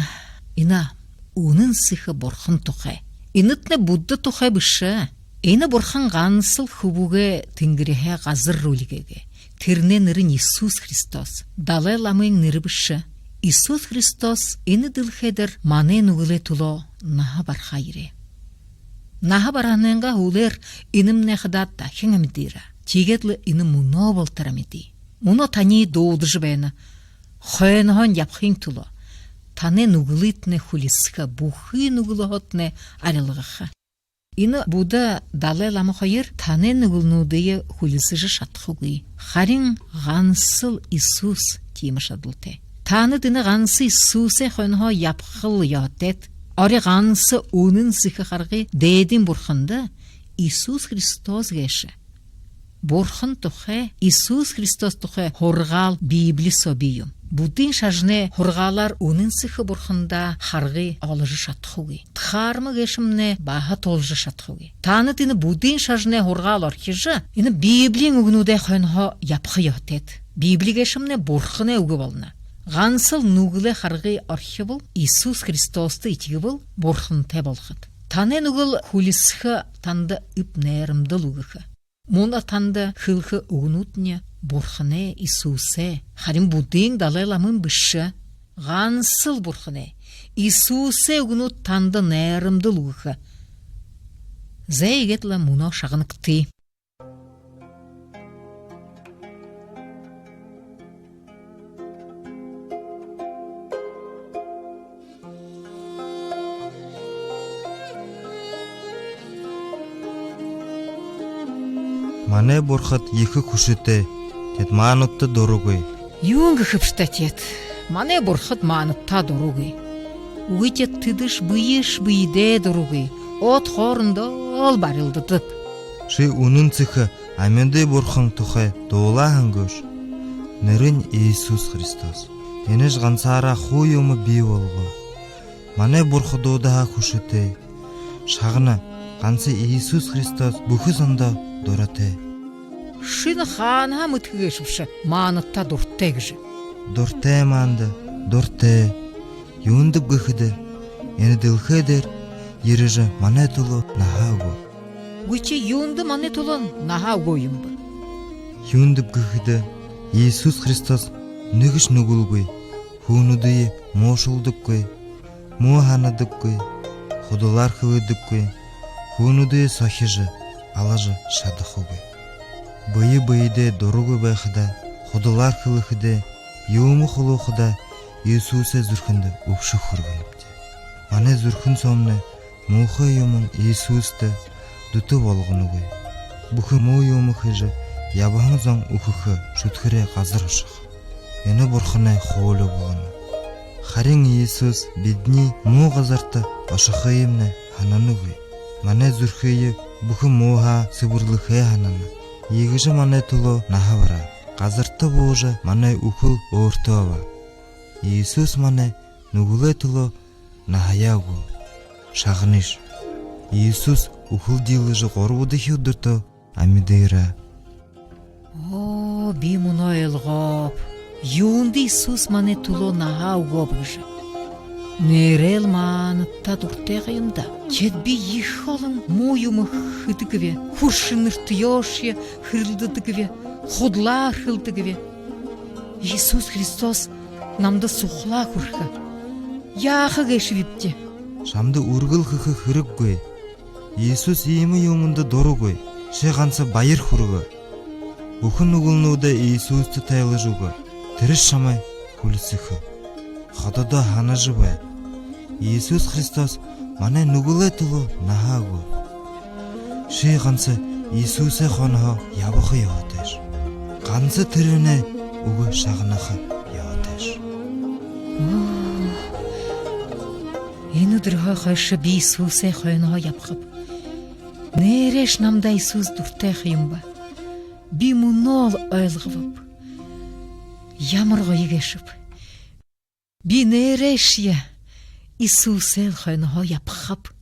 ина үнэн сыха бурхан тухай. Инытне Будда тухай быша. Ины бурхан ганцыл хубуге тингриhe газыр рулигеге. Тирне нырын Иисус Христос. Далай ламын ныры быша. Иисус Христос ины дылхедр мане нугыле туло наха бархайре. Наха бараненга улер иным нехдатта хенгамдира. Тигетлы ины муно болтарамити. Муно тани доудыжы бэна. Хойнхон япхин туло. Тане нугылитне хулисха бухы нугылохотне арилгаха. Ины Будда далай лама хайыр тане нугылнудые хулисыжы шатхуги. Харин гансыл Иисус тимышадылте. Таны дыны гансы Иисусе хойнхо япхыл ятет. Ори гансы үнэн сыха харги дэдин бурханда Иисус Христос гэшэ. Бурхан тухэ Иисус Христос тухэ хоргал Библи собиюм. Будын шажны хургаалаар үнэнсэх бурханда харгыг олж шатхуги. Тхаармаг эшмнэ баха тулж шатхуги. Танад энэ будын шажны хургаал орхиж энэ Библийн үгнүүдээ хонхо yapхы ётет. Библийг эшмнэ бурхны үг болно. Гансал нүглэ харгыг орхивол Иесус Христостой итгэвэл бурхантай болгоход. Таны нүгэл хүлэсэх танд үп найрамдал үгэх. Мөн танд хилх үгнүүднэ бурхны Иесусэ харин будын далайламын биш гансал бурхны Иесусэ үгнүүд танд найрамдал үгэх. Зэйгэтлэ мөнө шагнагти. Манай бурхад ихэх хүштэй. Тэд маануудад дуруугүй. Юун гэхвштатет. Манай бурхад маануудаа дуруугүй. Үгүйт тэдэш бийш бийдэ дуруугүй. От хоорондоо барилддаг. Ши үнэнцэх амьд бурхан тухай дуулаа хангөөш. Нэр нь Иесус Христос. Энэш ганцаараа хуу юм бий болгоо. Манай бурхадуудаа хүштэй. Шагна ганц Иесус Христос бүхэл сондоо дураатай. Шин хаана мэтгэшвш маануудаа дуртай гэж. Дуртай манд дуртай. Юунд гэхэд энэ дэлхийдэр ирэж манай төлөө нахаагүй. Гүчи юунд манай төлөө нахаагүй юм бэ? Юунд гэхэд Иесус Христос нэгш нүгүүлгүй. Хүүнүүдээ муушулдаггүй. Муу ханадаггүй. Худлаар хөвдөггүй. Хүүнүүдээ сохиж алаж шадахгүй. Бие дуруугүй байхада худлаар хөвөхдөө юм хулуухда Иесусээ зүрхэнд өвшөх хүргэнэ. Манай зүрхэн сомны муухай юм Иесустэй дүтэ болгоногүй. Бүхэн муу юм хийж ябхан зан өөхөх шүтгэрээ газар уших. Энэ бурханы хууль болгоно. Харин Иесус бидний муу газарт оших юм ханаагүй. Манай зүрхээ бүхэн мууха сэвэрлэхээ ханана. Ийгэж манай төлөө нахавара. Газарт бууж манай үхэл өөртөө ба. Иесус манай нүглээ төлөө нахаяагүй. Шагниш. Иесус үхэл дийлж 3 дахь өдөртөө амьдээрээ. Оо би мөн ойлгоо. Юунд Иесус манай төлөө нахаагүй гэж. Нэрэл маануудаа дуртай юм да. Чэд би их олон муу юм хөдөгвэ. Хуршинэрт ёоши хэрэлдэгвэ. Худлаа хэрэлдэгвэ. Иесус Христос намд сухлаа хүрхэ. Яахаг эшвидэ. Шамд үргэлхэх хэрэггүй. Иесус ийм юмд дуруугүй. Ши ганц баяр хүргэ. Бүхэн нүгэлнүүдээ Иесуст тайлж өгөө. Тэр шамай хүлсэх. Хододоо ханаж бай. Иесус Христос манай нүглээ төлөө нахаагүй. Ши ганц Иесусээ хонхоо явах яваатай. Ганц тэрнээ өгөө шагнах яваатай. Энэ өдөр хойш би Иесусээ хонхоо явах. Нэрэж намда Иесус дуртай юм ба. Би мөнөө ойлгов. Ямар гоё гэшв. Би нэрэж Иесусээ хонхоо явах.